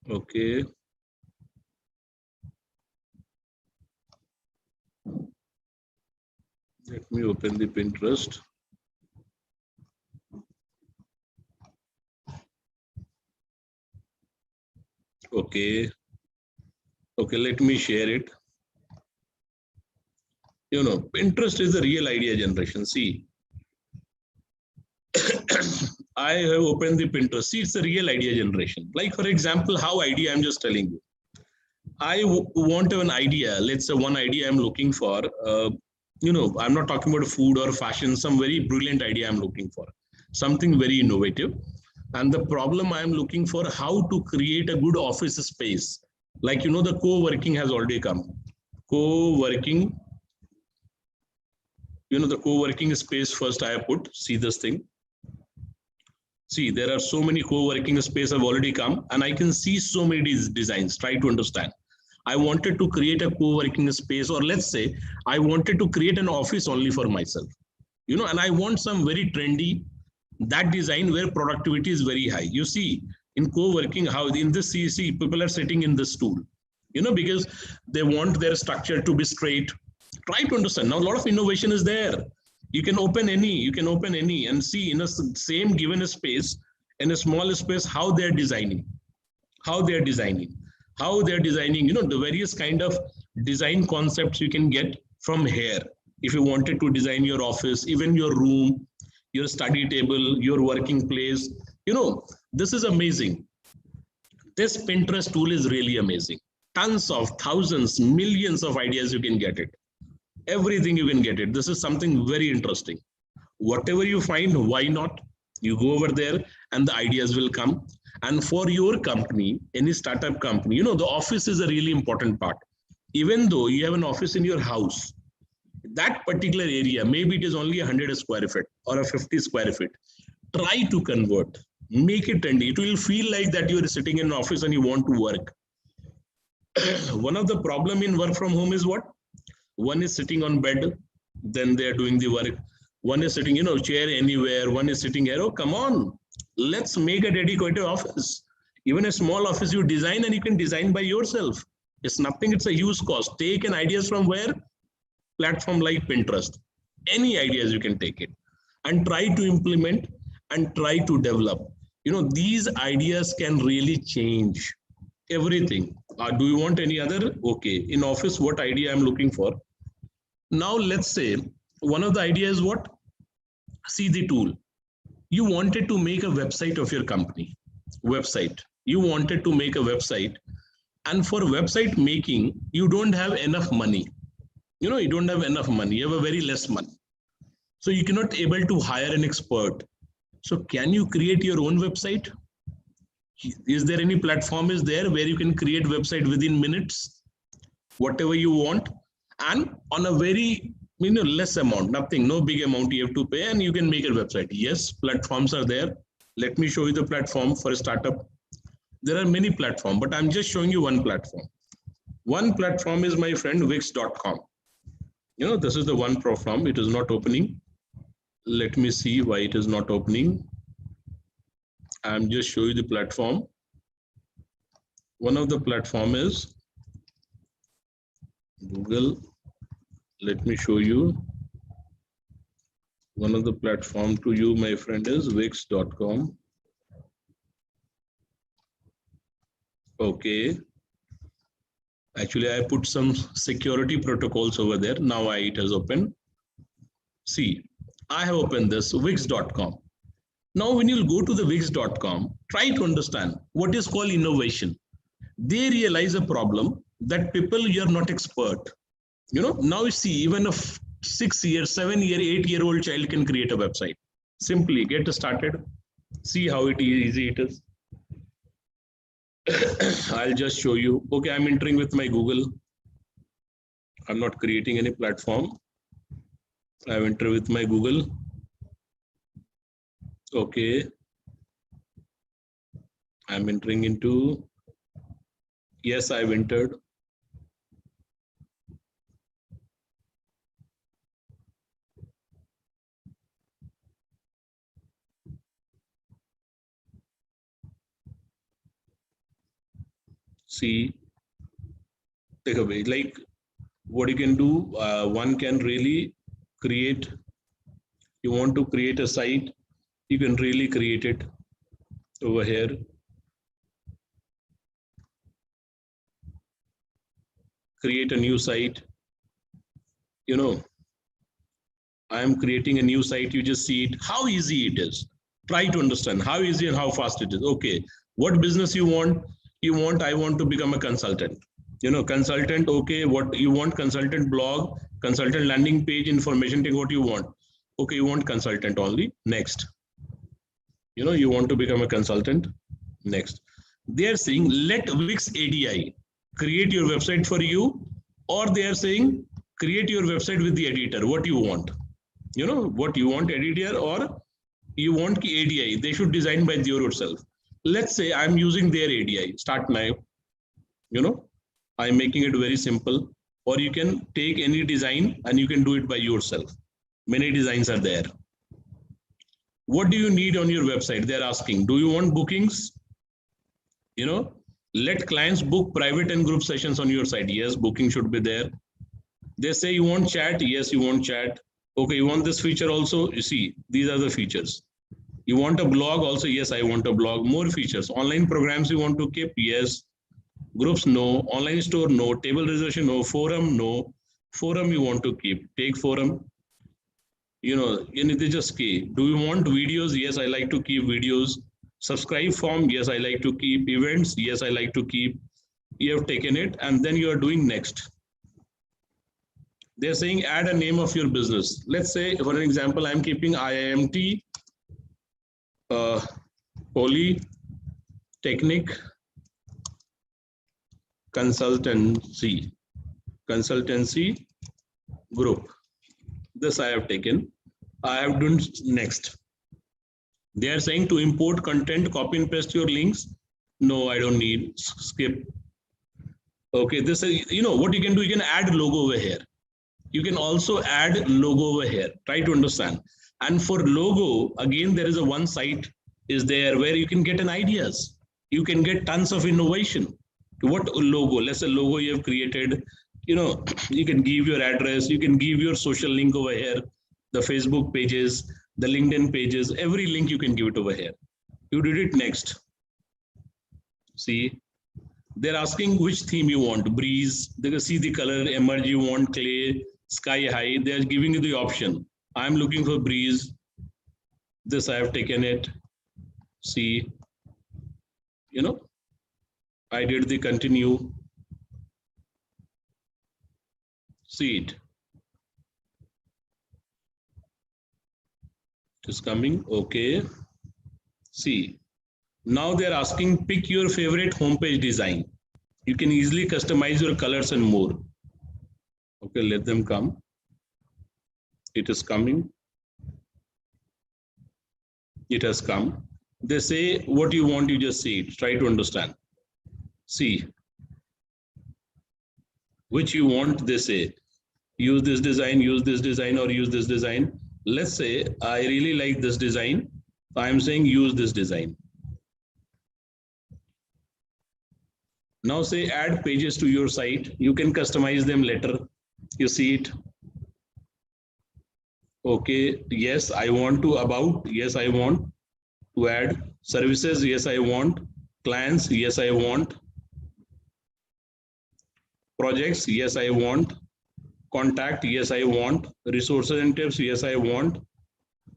Okay. Let me open the Pinterest. Okay. Okay, let me share it. Pinterest is the real idea generation. See, I have opened the Pinterest. See, it's a real idea generation. Like, for example, how idea, I'm just telling you. I want an idea. Let's say one idea I'm looking for. I'm not talking about food or fashion, some very brilliant idea I'm looking for. Something very innovative. And the problem I'm looking for, how to create a good office space. Like, the co-working has already come. Co-working, the co-working space first I have put, see this thing. See, there are so many co-working space have already come and I can see so many designs. Try to understand. I wanted to create a co-working space, or let's say I wanted to create an office only for myself, and I want some very trendy, that design where productivity is very high. You see, in co-working, how in this CEC, people are sitting in this stool, because they want their structure to be straight. Try to understand. Now, a lot of innovation is there. You can open any and see in a same given space, in a small space, how they're designing, the various kind of design concepts you can get from here. If you wanted to design your office, even your room, your study table, your working place, this is amazing. This Pinterest tool is really amazing. Tons of thousands, millions of ideas you can get it. Everything you can get it. This is something very interesting. Whatever you find, why not? You go over there and the ideas will come. And for your company, any startup company, the office is a really important part. Even though you have an office in your house, that particular area, maybe it is only 100 square feet or a 50 square feet. Try to convert, make it trendy. It will feel like that you are sitting in an office and you want to work. One of the problem in work from home is what? One is sitting on bed, then they are doing the work. One is sitting, chair anywhere. One is sitting here. Oh, come on. Let's make a dedicated office. Even a small office you design, and you can design by yourself. It's nothing. It's a huge cost. Take an ideas from where? Platform like Pinterest. Any ideas you can take it and try to implement and try to develop. These ideas can really change everything. Do you want any other? Okay. In office, what idea I'm looking for? Now, let's say one of the ideas what? See the tool. You wanted to make a website of your company. You wanted to make a website. And for website making, you don't have enough money. You don't have enough money. You have a very less money. So you cannot able to hire an expert. So can you create your own website? Is there any platform is there where you can create website within minutes, whatever you want, and on a very less amount, nothing, no big amount you have to pay, and you can make a website. Yes, platforms are there. Let me show you the platform for a startup. There are many platforms, but I'm just showing you one platform. One platform is, my friend, Wix.com. This is the one platform. It is not opening. Let me see why it is not opening. I'm just showing you the platform. One of the platform is Google. Let me show you. One of the platform to you, my friend, is Wix.com. Okay. Actually, I put some security protocols over there. Now it has opened. See, I have opened this wix.com. Now, when you go to the wix.com, try to understand what is called innovation. They realize a problem that people, you're not expert. Now you see, even a 6-year, 7-year, 8-year-old child can create a website. Simply get started. See how easy it is. I'll just show you. Okay, I'm entering with my Google. I'm not creating any platform. I've entered with my Google. Okay. I'm entering into, yes, I've entered. See, take away, like what you can do, one can really create, you want to create a site, you can really create it over here. Create a new site. I am creating a new site. You just see it, how easy it is. Try to understand how easy and how fast it is. Okay, what business you want? I want to become a consultant. Consultant, okay, what you want? Consultant blog, consultant landing page, information, take what you want. Okay, you want consultant only. Next. You want to become a consultant. Next. They are saying, let Wix ADI create your website for you, or they are saying, create your website with the editor. What you want? What you want, editor, or you want ADI. They should design by yourself. Let's say I'm using their ADI. Start now. I'm making it very simple. Or you can take any design and you can do it by yourself. Many designs are there. What do you need on your website? They're asking, do you want bookings? Let clients book private and group sessions on your site. Yes, booking should be there. They say you want chat. Yes, you want chat. Okay, you want this feature also. You see, these are the features. You want a blog also? Yes, I want a blog. More features. Online programs you want to keep? Yes. Groups, no. Online store, no. Table reservation, no. Forum, no. Forum you want to keep. Take forum. They just key. Do you want videos? Yes, I like to keep videos. Subscribe form? Yes, I like to keep. Events? Yes, I like to keep. You have taken it, and then you are doing next. They're saying add a name of your business. Let's say, for an example, I'm keeping IIMT, Polytechnic Consultancy Group. This I have taken. I have done next. They are saying to import content, copy and paste your links. No, I don't need. Skip. Okay, this is, what you can do, you can add logo over here. You can also add logo over here. Try to understand. And for logo, again, there is a one site is there where you can get an ideas. You can get tons of innovation. What logo? Let's say logo you have created. You can give your address. You can give your social link over here. The Facebook pages, the LinkedIn pages, every link you can give it over here. You did it next. See, they're asking which theme you want. Breeze. They can see the color emerge you want. Clay, sky high. They are giving you the option. I'm looking for breeze. This I have taken it. See, I did the continue. See it. It is coming. Okay. See. Now they're asking pick your favorite homepage design. You can easily customize your colors and more. Okay, let them come. It is coming. It has come. They say what you want, you just see it. Try to understand. See. Which you want, they say. Use this design, or use this design. Let's say I really like this design. I'm saying use this design. Now say add pages to your site. You can customize them later. You see it. Okay, yes, I want to about. Yes, I want to add services. Yes, I want clients. Yes, I want. Projects, yes, I want. Contact, yes, I want. Resources and tips, yes, I want.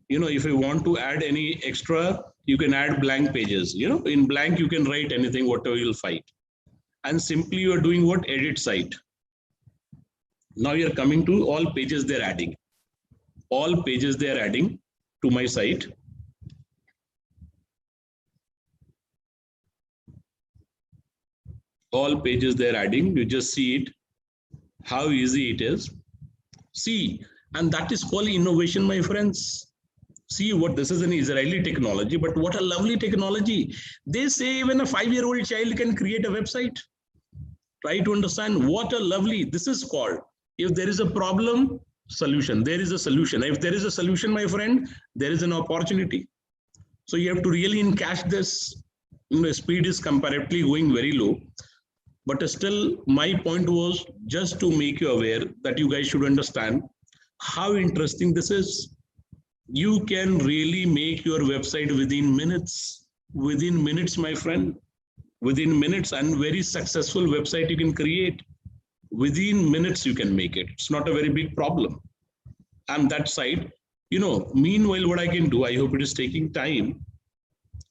If you want to add any extra, you can add blank pages. In blank, you can write anything, whatever you'll find. And simply you are doing what? Edit site. Now you're coming to all pages they're adding. All pages they're adding to my site. All pages they're adding, you just see it, how easy it is. See, and that is called innovation, my friends. See what this is, an Israeli technology, but what a lovely technology. They say even a 5-year-old child can create a website. Try to understand what a lovely, this is called, if there is a problem, solution, there is a solution. If there is a solution, my friend, there is an opportunity. So you have to really encash this. Speed is comparatively going very low. But still, my point was just to make you aware that you guys should understand how interesting this is. You can really make your website within minutes. Within minutes, my friend. Within minutes, and very successful website you can create. Within minutes, you can make it. It's not a very big problem. And that site, meanwhile, what I can do, I hope it is taking time.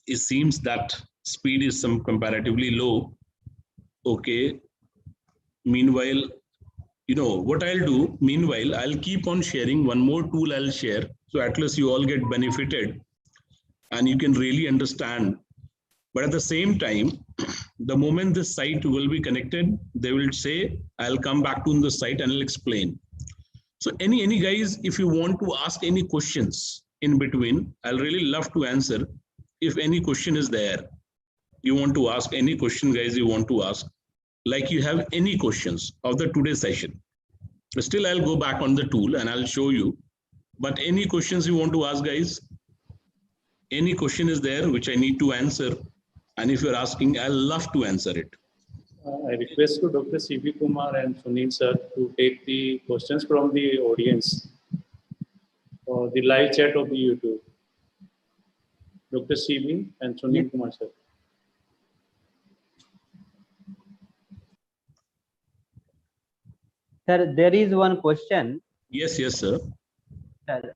It seems that speed is some comparatively low. Okay. Meanwhile, what I'll do, meanwhile, I'll keep on sharing one more tool I'll share. So at least you all get benefited and you can really understand. But at the same time, the moment this site will be connected, they will say, I'll come back to the site and I'll explain. So any guys, if you want to ask any questions in between, I'll really love to answer. If any question is there, you want to ask any question, guys, you want to ask, like you have any questions of the today's session. Still, I'll go back on the tool and I'll show you. But any questions you want to ask, guys? Any question is there which I need to answer? And if you're asking, I'll love to answer it. I request to Dr. C.V. Kumar and Sunil sir to take the questions from the audience or the live chat of the YouTube. Dr. C.V. and Sunil Kumar sir. Sir, there is one question. Yes, sir. Sir,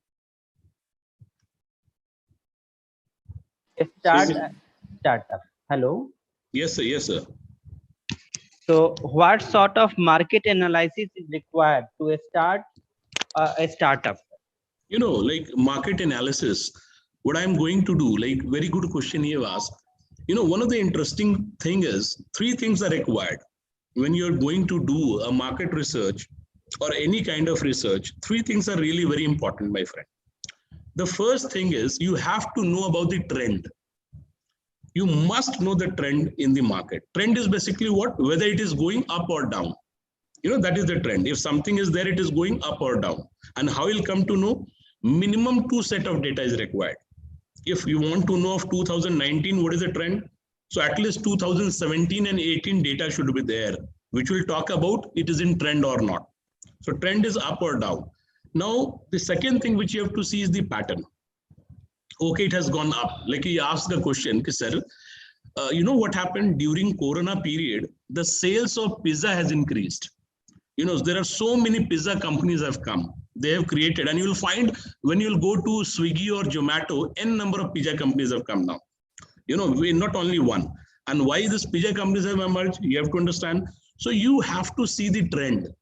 startup. Hello. Yes, sir. So, what sort of market analysis is required to start a startup? Like market analysis, what I'm going to do, like very good question you have asked. One of the interesting thing is 3 things are required. When you're going to do a market research or any kind of research, 3 things are really very important, my friend. The first thing is you have to know about the trend. You must know the trend in the market. Trend is basically what? Whether it is going up or down. That is the trend. If something is there, it is going up or down. And how you'll come to know? Minimum 2 set of data is required. If you want to know of 2019, what is the trend? So at least 2017 and 18 data should be there, which will talk about it is in trend or not. So trend is up or down. Now, the second thing which you have to see is the pattern. Okay, it has gone up. Like he asked the question, sir, what happened during Corona period? The sales of pizza has increased. There are so many pizza companies have come. They have created, and you will find when you will go to Swiggy or Zomato, n number of pizza companies have come now. Not only one. And why these pizza companies have emerged, you have to understand. So you have to see the trend.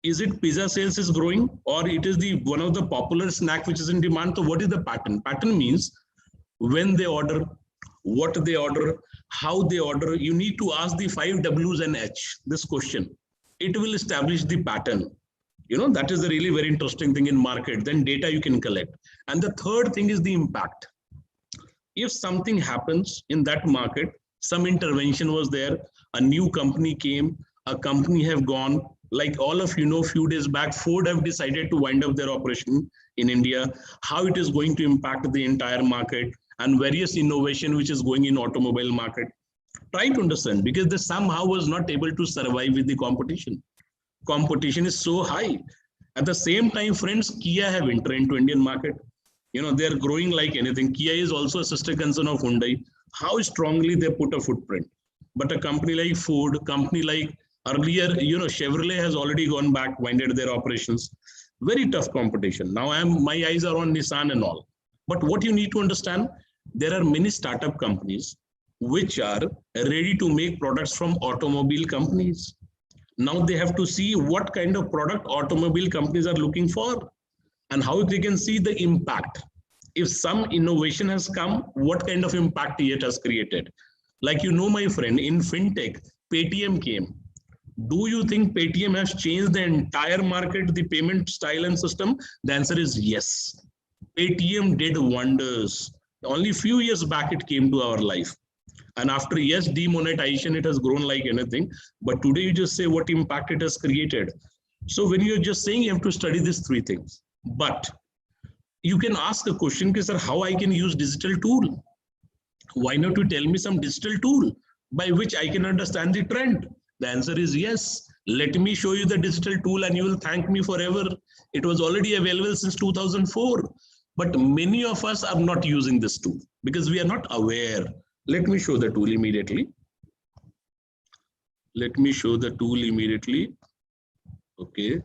Is it pizza sales is growing, or it is the one of the popular snack which is in demand? So what is the pattern? Pattern means when they order, what they order, how they order. You need to ask the 5 W's and H, this question. It will establish the pattern. That is a really very interesting thing in market. Then data you can collect. And the third thing is the impact. If something happens in that market, some intervention was there, a new company came, a company have gone, like all of few days back, Ford have decided to wind up their operation in India, how it is going to impact the entire market and various innovation which is going in automobile market. Try to understand, because they somehow was not able to survive with the competition. Competition is so high. At the same time, friends, Kia have entered into Indian market. They're growing like anything. Kia is also a sister concern of Hyundai. How strongly they put a footprint. But a company like Ford, company like Earlier, Chevrolet has already gone back, winded their operations. Very tough competition. Now my eyes are on Nissan and all. But what you need to understand, there are many startup companies which are ready to make products from automobile companies. Now they have to see what kind of product automobile companies are looking for and how they can see the impact. If some innovation has come, what kind of impact it has created. Like, my friend, in fintech, Paytm came. Do you think Paytm has changed the entire market, the payment style and system? The answer is yes. Paytm did wonders. Only few years back it came to our life. And after yes, demonetization, it has grown like anything. But today you just say what impact it has created. So when you're just saying, you have to study these three things. But you can ask a question, sir, how I can use digital tool? Why not you tell me some digital tool by which I can understand the trend? The answer is yes. Let me show you the digital tool and you will thank me forever. It was already available since 2004. But many of us are not using this tool because we are not aware. Let me show the tool immediately. Let me show the tool immediately. Okay.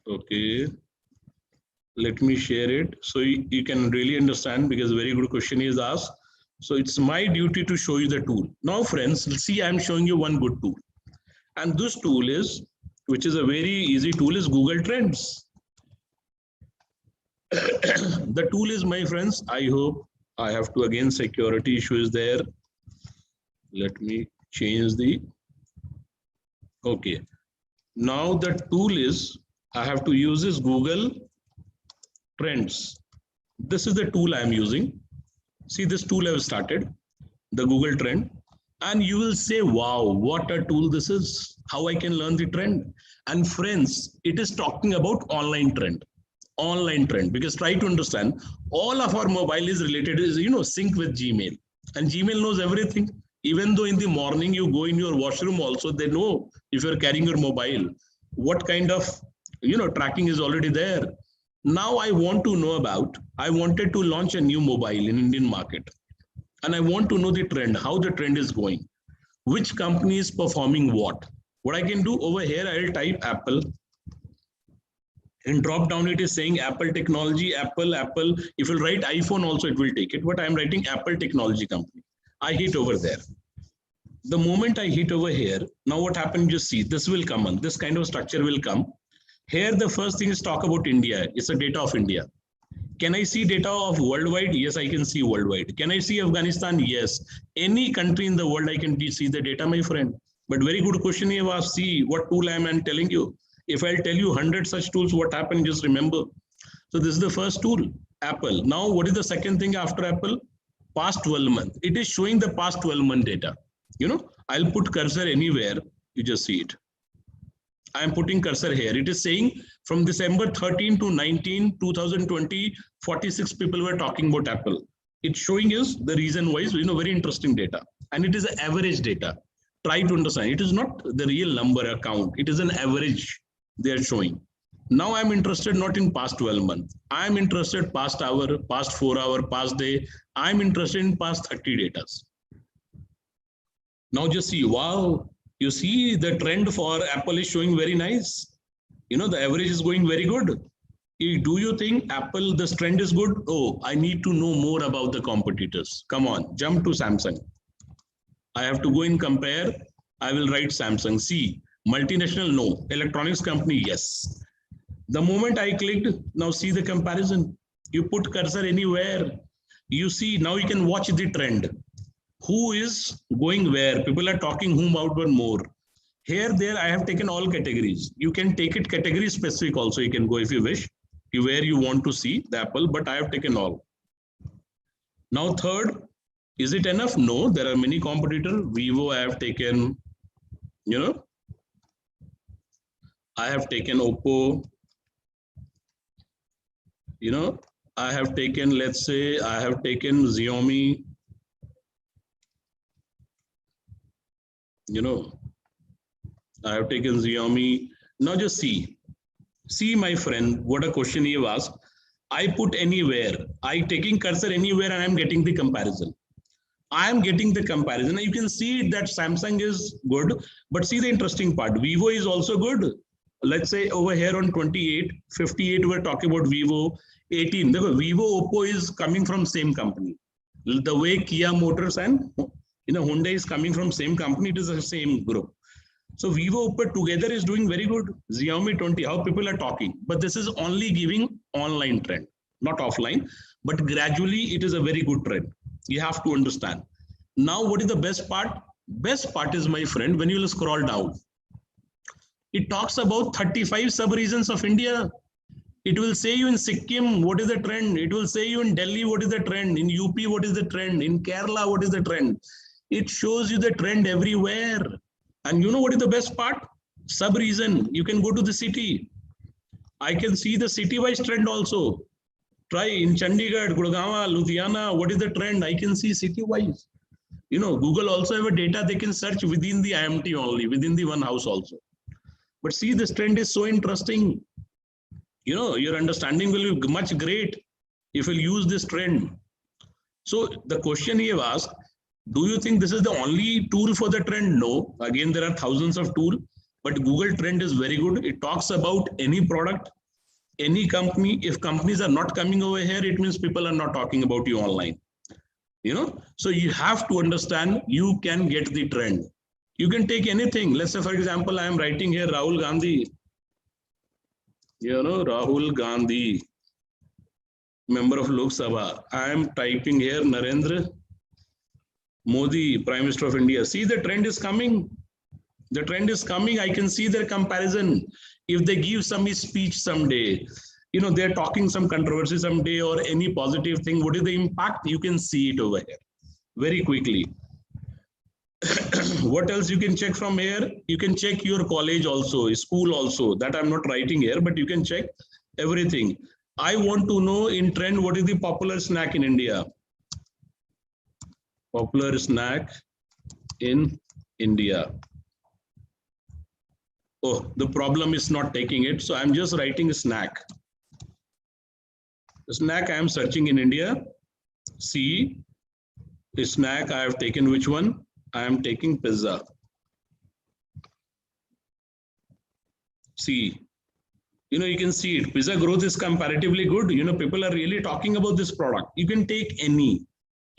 Okay. Let me share it so you can really understand, because very good question is asked. So it's my duty to show you the tool. Now, friends, see, I'm showing you one good tool. And this tool is, which is a very easy tool, is Google Trends. The tool is, my friends, I hope I have to, again, security issue is there. Let me change the, okay. Now the tool is, I have to use this Google Trends. This is the tool I am using. See, this tool I have started, the Google Trend, and you will say, wow, what a tool this is, how I can learn the trend. And friends, it is talking about online trend, because try to understand, all of our mobile is related, is, sync with Gmail, and Gmail knows everything. Even though in the morning you go in your washroom also, they know if you're carrying your mobile, what kind of, tracking is already there. Now I want to know about, I wanted to launch a new mobile in Indian market. And I want to know the trend, how the trend is going, which company is performing what. What I can do over here, I'll type Apple. In drop down, it is saying Apple technology, Apple. If you write iPhone also, it will take it. But I'm writing Apple technology company. I hit over there. The moment I hit over here, now what happened, you see, this will come on, this kind of structure will come. Here, the first thing is talk about India. It's a data of India. Can I see data of worldwide? Yes, I can see worldwide. Can I see Afghanistan? Yes. Any country in the world, I can see the data, my friend. But very good question you have asked. See what tool I am telling you. If I'll tell you 100 such tools, what happened? Just remember. So this is the first tool, Apple. Now, what is the second thing after Apple? Past 12 months. It is showing the past 12-month data. I'll put cursor anywhere. You just see it. I am putting cursor here. It is saying from December 13 to 19, 2020, 46 people were talking about Apple. It's showing is the reason wise, very interesting data. And it is an average data. Try to understand. It is not the real number account. It is an average they are showing. Now I'm interested not in past 12 months. I'm interested past hour, past 4 hour, past day. I'm interested in past 30 data. Now just see, wow. You see the trend for Apple is showing very nice. The average is going very good. Do you think Apple, this trend is good? Oh, I need to know more about the competitors. Come on, jump to Samsung. I have to go and compare. I will write Samsung. See, multinational, no. Electronics company, yes. The moment I clicked, now see the comparison. You put cursor anywhere. You see, now you can watch the trend. Who is going where? People are talking whom about one more. Here, there, I have taken all categories. You can take it category specific also. You can go if you wish, where you want to see the Apple, but I have taken all. Now, third, is it enough? No, there are many competitors. Vivo, I have taken, I have taken Oppo, I have taken, let's say, I have taken Xiaomi, I have taken Xiaomi. Now just see my friend, what a question you asked. I put anywhere, I taking cursor anywhere and I'm getting the comparison. I am getting the comparison. You can see that Samsung is good, but see the interesting part. Vivo is also good. Let's say over here on 28, 58, we're talking about Vivo. 18, the Vivo, Oppo is coming from same company. The way Kia Motors and Hyundai is coming from same company, it is the same group. So Vivo, Oppo together is doing very good. Xiaomi 20, how people are talking, but this is only giving online trend, not offline. But gradually, it is a very good trend. You have to understand. Now, what is the best part? Best part is, my friend, when you will scroll down, it talks about 35 sub-regions of India. It will say you in Sikkim, what is the trend? It will say you in Delhi, what is the trend? In UP, what is the trend? In Kerala, what is the trend? It shows you the trend everywhere. And you know what is the best part? Sub-region, you can go to the city. I can see the city-wise trend also. Try in Chandigarh, Gurgaon, Ludhiana, what is the trend? I can see city-wise. Google also have a data they can search within the IIMT only, within the one house also. But see, this trend is so interesting. Your understanding will be much great if you use this trend. So the question he have asked, do you think this is the only tool for the trend? No. Again, there are thousands of tools, but Google Trend is very good. It talks about any product, any company. If companies are not coming over here, it means people are not talking about you online. So you have to understand, you can get the trend. You can take anything. Let's say, for example, I am writing here Rahul Gandhi. Rahul Gandhi, member of Lok Sabha. I am typing here Narendra Modi, Prime Minister of India. See, the trend is coming. The trend is coming. I can see their comparison. If they give some speech someday, they're talking some controversy someday or any positive thing, what is the impact? You can see it over here very quickly. What else you can check from here? You can check your college also, school also. That I'm not writing here, but you can check everything. I want to know in trend, what is the popular snack in India? Popular snack in India. Oh, the problem is not taking it. So I'm just writing snack. The snack I am searching in India. See, the snack I have taken which one? I am taking pizza. See, you can see it. Pizza growth is comparatively good. People are really talking about this product. You can take any,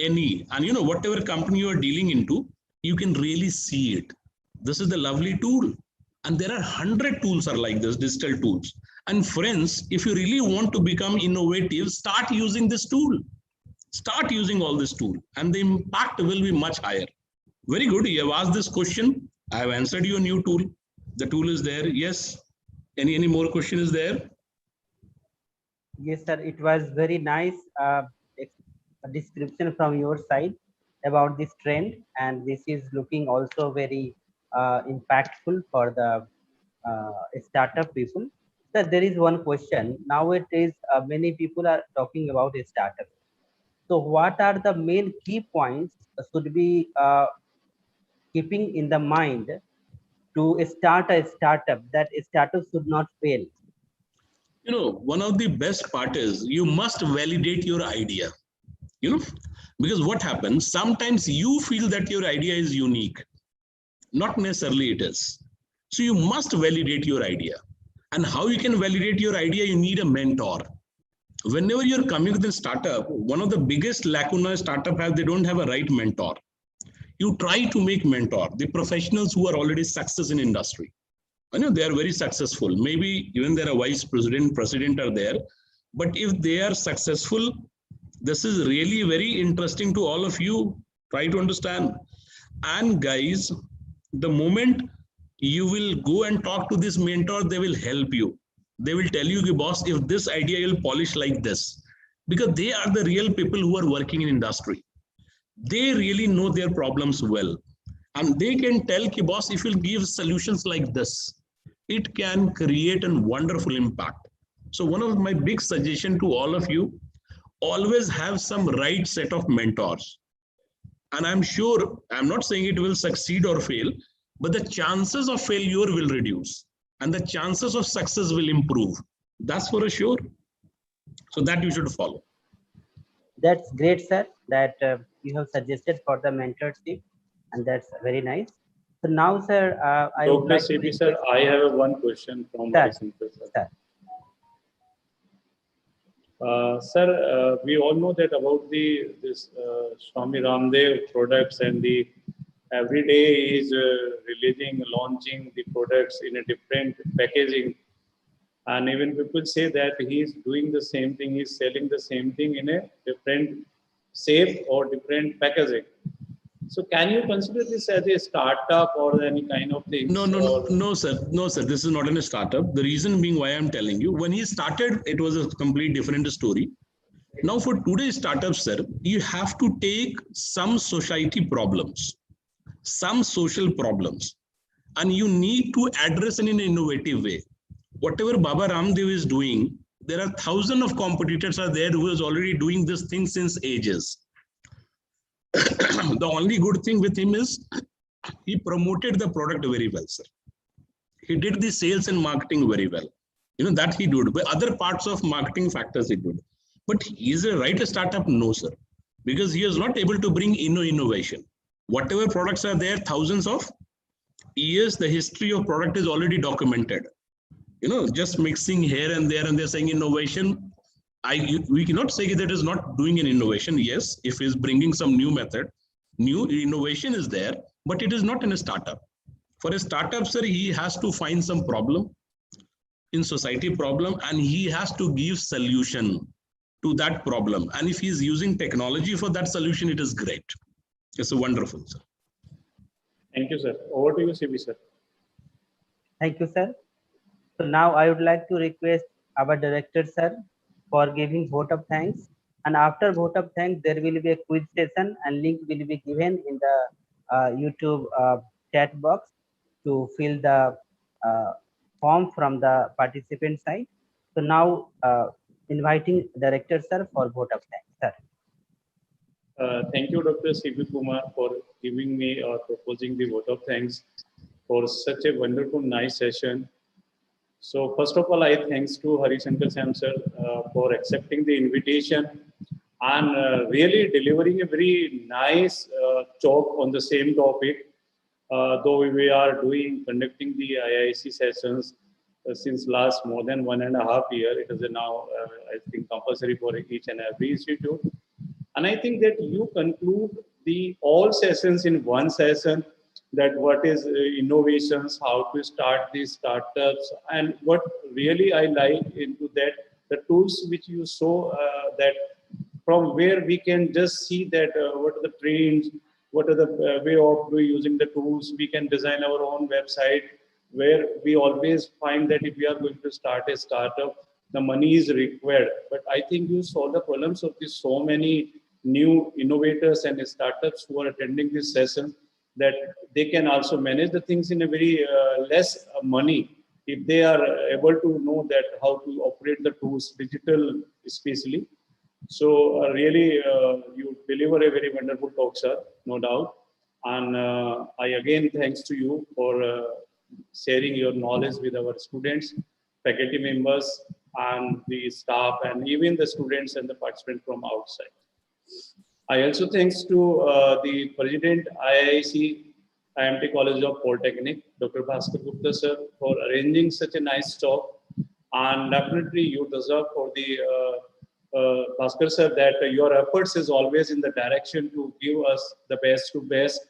and whatever company you are dealing into, you can really see it. This is the lovely tool. And there are 100 tools are like this, digital tools. And friends, if you really want to become innovative, start using this tool. Start using all this tool, and the impact will be much higher. Very good. You have asked this question. I have answered you a new tool. The tool is there. Yes. Any more question is there? Yes, sir. It was very nice description from your side about this trend, and this is looking also very impactful for the startup people. So there is one question. Now it is many people are talking about a startup. So what are the main key points should be keeping in the mind to start a startup, that a startup should not fail? One of the best part is you must validate your idea, because what happens, sometimes you feel that your idea is unique, not necessarily it is. So you must validate your idea. And how you can validate your idea? You need a mentor. Whenever you're coming with a startup, one of the biggest lacuna startup have, they don't have a right mentor. You try to make mentor the professionals who are already success in industry. They are very successful. Maybe even their vice president are there. But if they are successful, this is really very interesting to all of you. Try to understand. And guys, the moment you will go and talk to this mentor, they will help you. They will tell you, boss, if this idea you'll polish like this, because they are the real people who are working in industry. They really know their problems well. And they can tell, boss, if you'll give solutions like this, it can create a wonderful impact. So one of my big suggestion to all of you, always have some right set of mentors. And I'm sure, I'm not saying it will succeed or fail, but the chances of failure will reduce and the chances of success will improve. That's for sure. So that you should follow. That's great, sir, that you have suggested for the mentorship, and that's very nice. So now, sir, I would Dr. like to CB sir, request, I have one question from sir, Harisankar sir. sir. Sir, we all know that about this Swami Ramdev products, and the every day is releasing, launching the products in a different packaging, and even people say that he is doing the same thing, he is selling the same thing in a different shape or different packaging. So, can you consider this as a startup or any kind of thing? No, sir. No, sir. This is not a startup. The reason being why I'm telling you, when he started, it was a complete different story. Now, for today's startups, sir, you have to take some society problems, some social problems, and you need to address in an innovative way. Whatever Baba Ramdev is doing, there are thousands of competitors are there who is already doing this thing since ages. The only good thing with him is he promoted the product very well, sir. He did the sales and marketing very well. That he did. But other parts of marketing factors he did. But is a right startup? No, sir. Because he is not able to bring innovation. Whatever products are there, thousands of years, the history of product is already documented. Just mixing here and there, and they're saying innovation. We cannot say that is not doing an innovation. Yes, if he's bringing some new method, new innovation is there, but it is not in a startup. For a startup, sir, he has to find some problem in society problem, and he has to give solution to that problem. And if he's using technology for that solution, it is great. It's wonderful, sir. Thank you, sir. Over to you, CB sir. Thank you, sir. So now I would like to request our director, sir, for giving vote of thanks. And after vote of thanks, there will be a quiz session, and link will be given in the YouTube chat box to fill the form from the participant side. So now inviting director, sir, for vote of thanks, sir. Thank you, Dr. CB Kumar, for giving me or proposing the vote of thanks for such a wonderful, nice session. So first of all, I thanks to Harisankar Sam sir for accepting the invitation and really delivering a very nice talk on the same topic. Though we are conducting the IIC sessions since last more than 1.5 years, it is now I think compulsory for each and every institute. And I think that you conclude all sessions in one session, that what is innovations, how to start these startups, and what really I like into that, the tools which you show that from where we can just see that what are the trends, what are the way of using the tools. We can design our own website, where we always find that if we are going to start a startup, the money is required. But I think you solve the problems of these so many new innovators and startups who are attending this session, that they can also manage the things in a very less money if they are able to know that how to operate the tools, digital especially. So really you deliver a very wonderful talk, sir, no doubt. And I again thanks to you for sharing your knowledge with our students, faculty members, and the staff, and even the students and the participants from outside. I also thanks to the President IIC IIMT College of Polytechnic, Dr. Bhaskar Gupta sir, for arranging such a nice talk. And definitely you deserve for the Bhaskar sir that your efforts is always in the direction to give us the best to best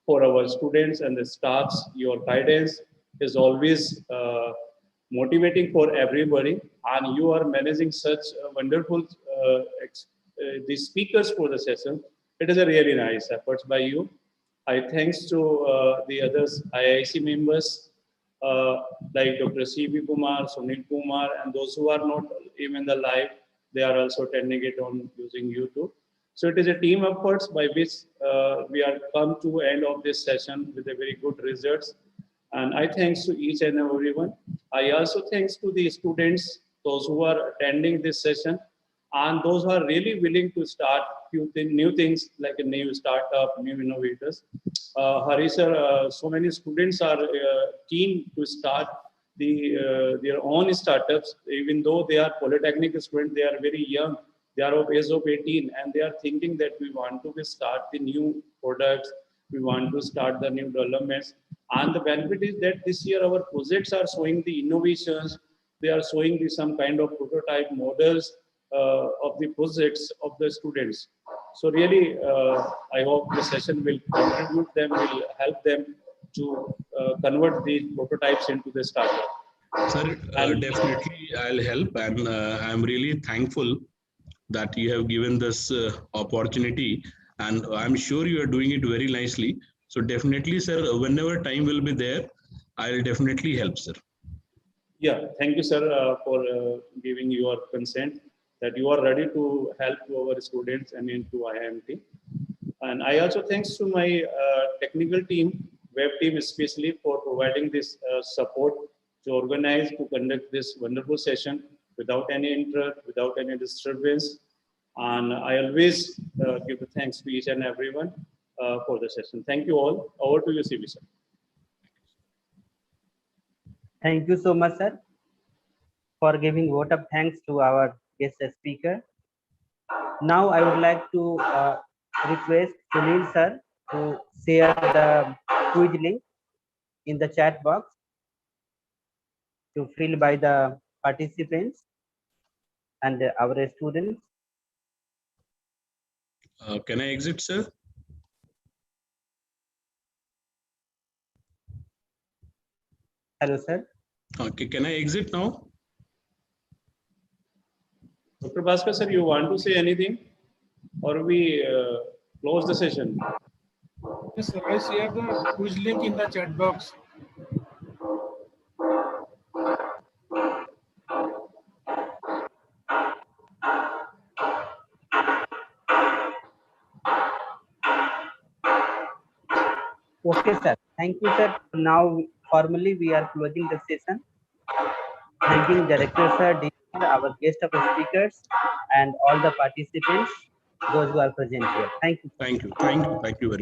for our students and the staffs. Your guidance is always motivating for everybody, and you are managing such wonderful the speakers for the session. It is a really nice efforts by you. I thanks to the others IIC members like Dr. CB Kumar, Sunil Kumar, and those who are not even the live, they are also attending it on using YouTube. So it is a team efforts by which we are come to end of this session with a very good results. And I thanks to each and everyone. I also thanks to the students, those who are attending this session, and those who are really willing to start new things like a new startup, new innovators. Hari sir, so many students are keen to start their own startups, even though they are Polytechnic students, they are very young. They are of age of 18, and they are thinking that we want to start the new products, we want to start the new developments. And the benefit is that this year our projects are showing the innovations, they are showing some kind of prototype models of the projects of the students. So really, I hope the session will contribute them, will help them to convert these prototypes into the startup. Sir, definitely I'll help, and I'm really thankful that you have given this opportunity, and I'm sure you are doing it very nicely. So definitely, sir, whenever time will be there, I'll definitely help, sir. Yeah, thank you, sir, for giving your consent that you are ready to help our students and into IIMT. And I also thanks to my technical team, web team especially, for providing this support to organize, to conduct this wonderful session without any interrupt, without any disturbance. And I always give the thanks to each and everyone for the session. Thank you all. Over to you, CB, sir. Thank you so much, sir, for giving vote of thanks to our guest speaker. Now I would like to request Sunil sir to share the quiz link in the chat box to fill by the participants and our students. Can I exit, sir? Hello, sir. Okay, can I exit now? Dr. Bhaskar, sir, you want to say anything? Or we close the session? Yes, sir. I share the quiz link in the chat box. Okay, sir. Thank you, sir. Now, formally, we are closing the session. Thanking Director, sir, Dean, sir, our guest of speakers, and all the participants, those who are present here. Thank you. Thank you. Thank you. Thank you very much.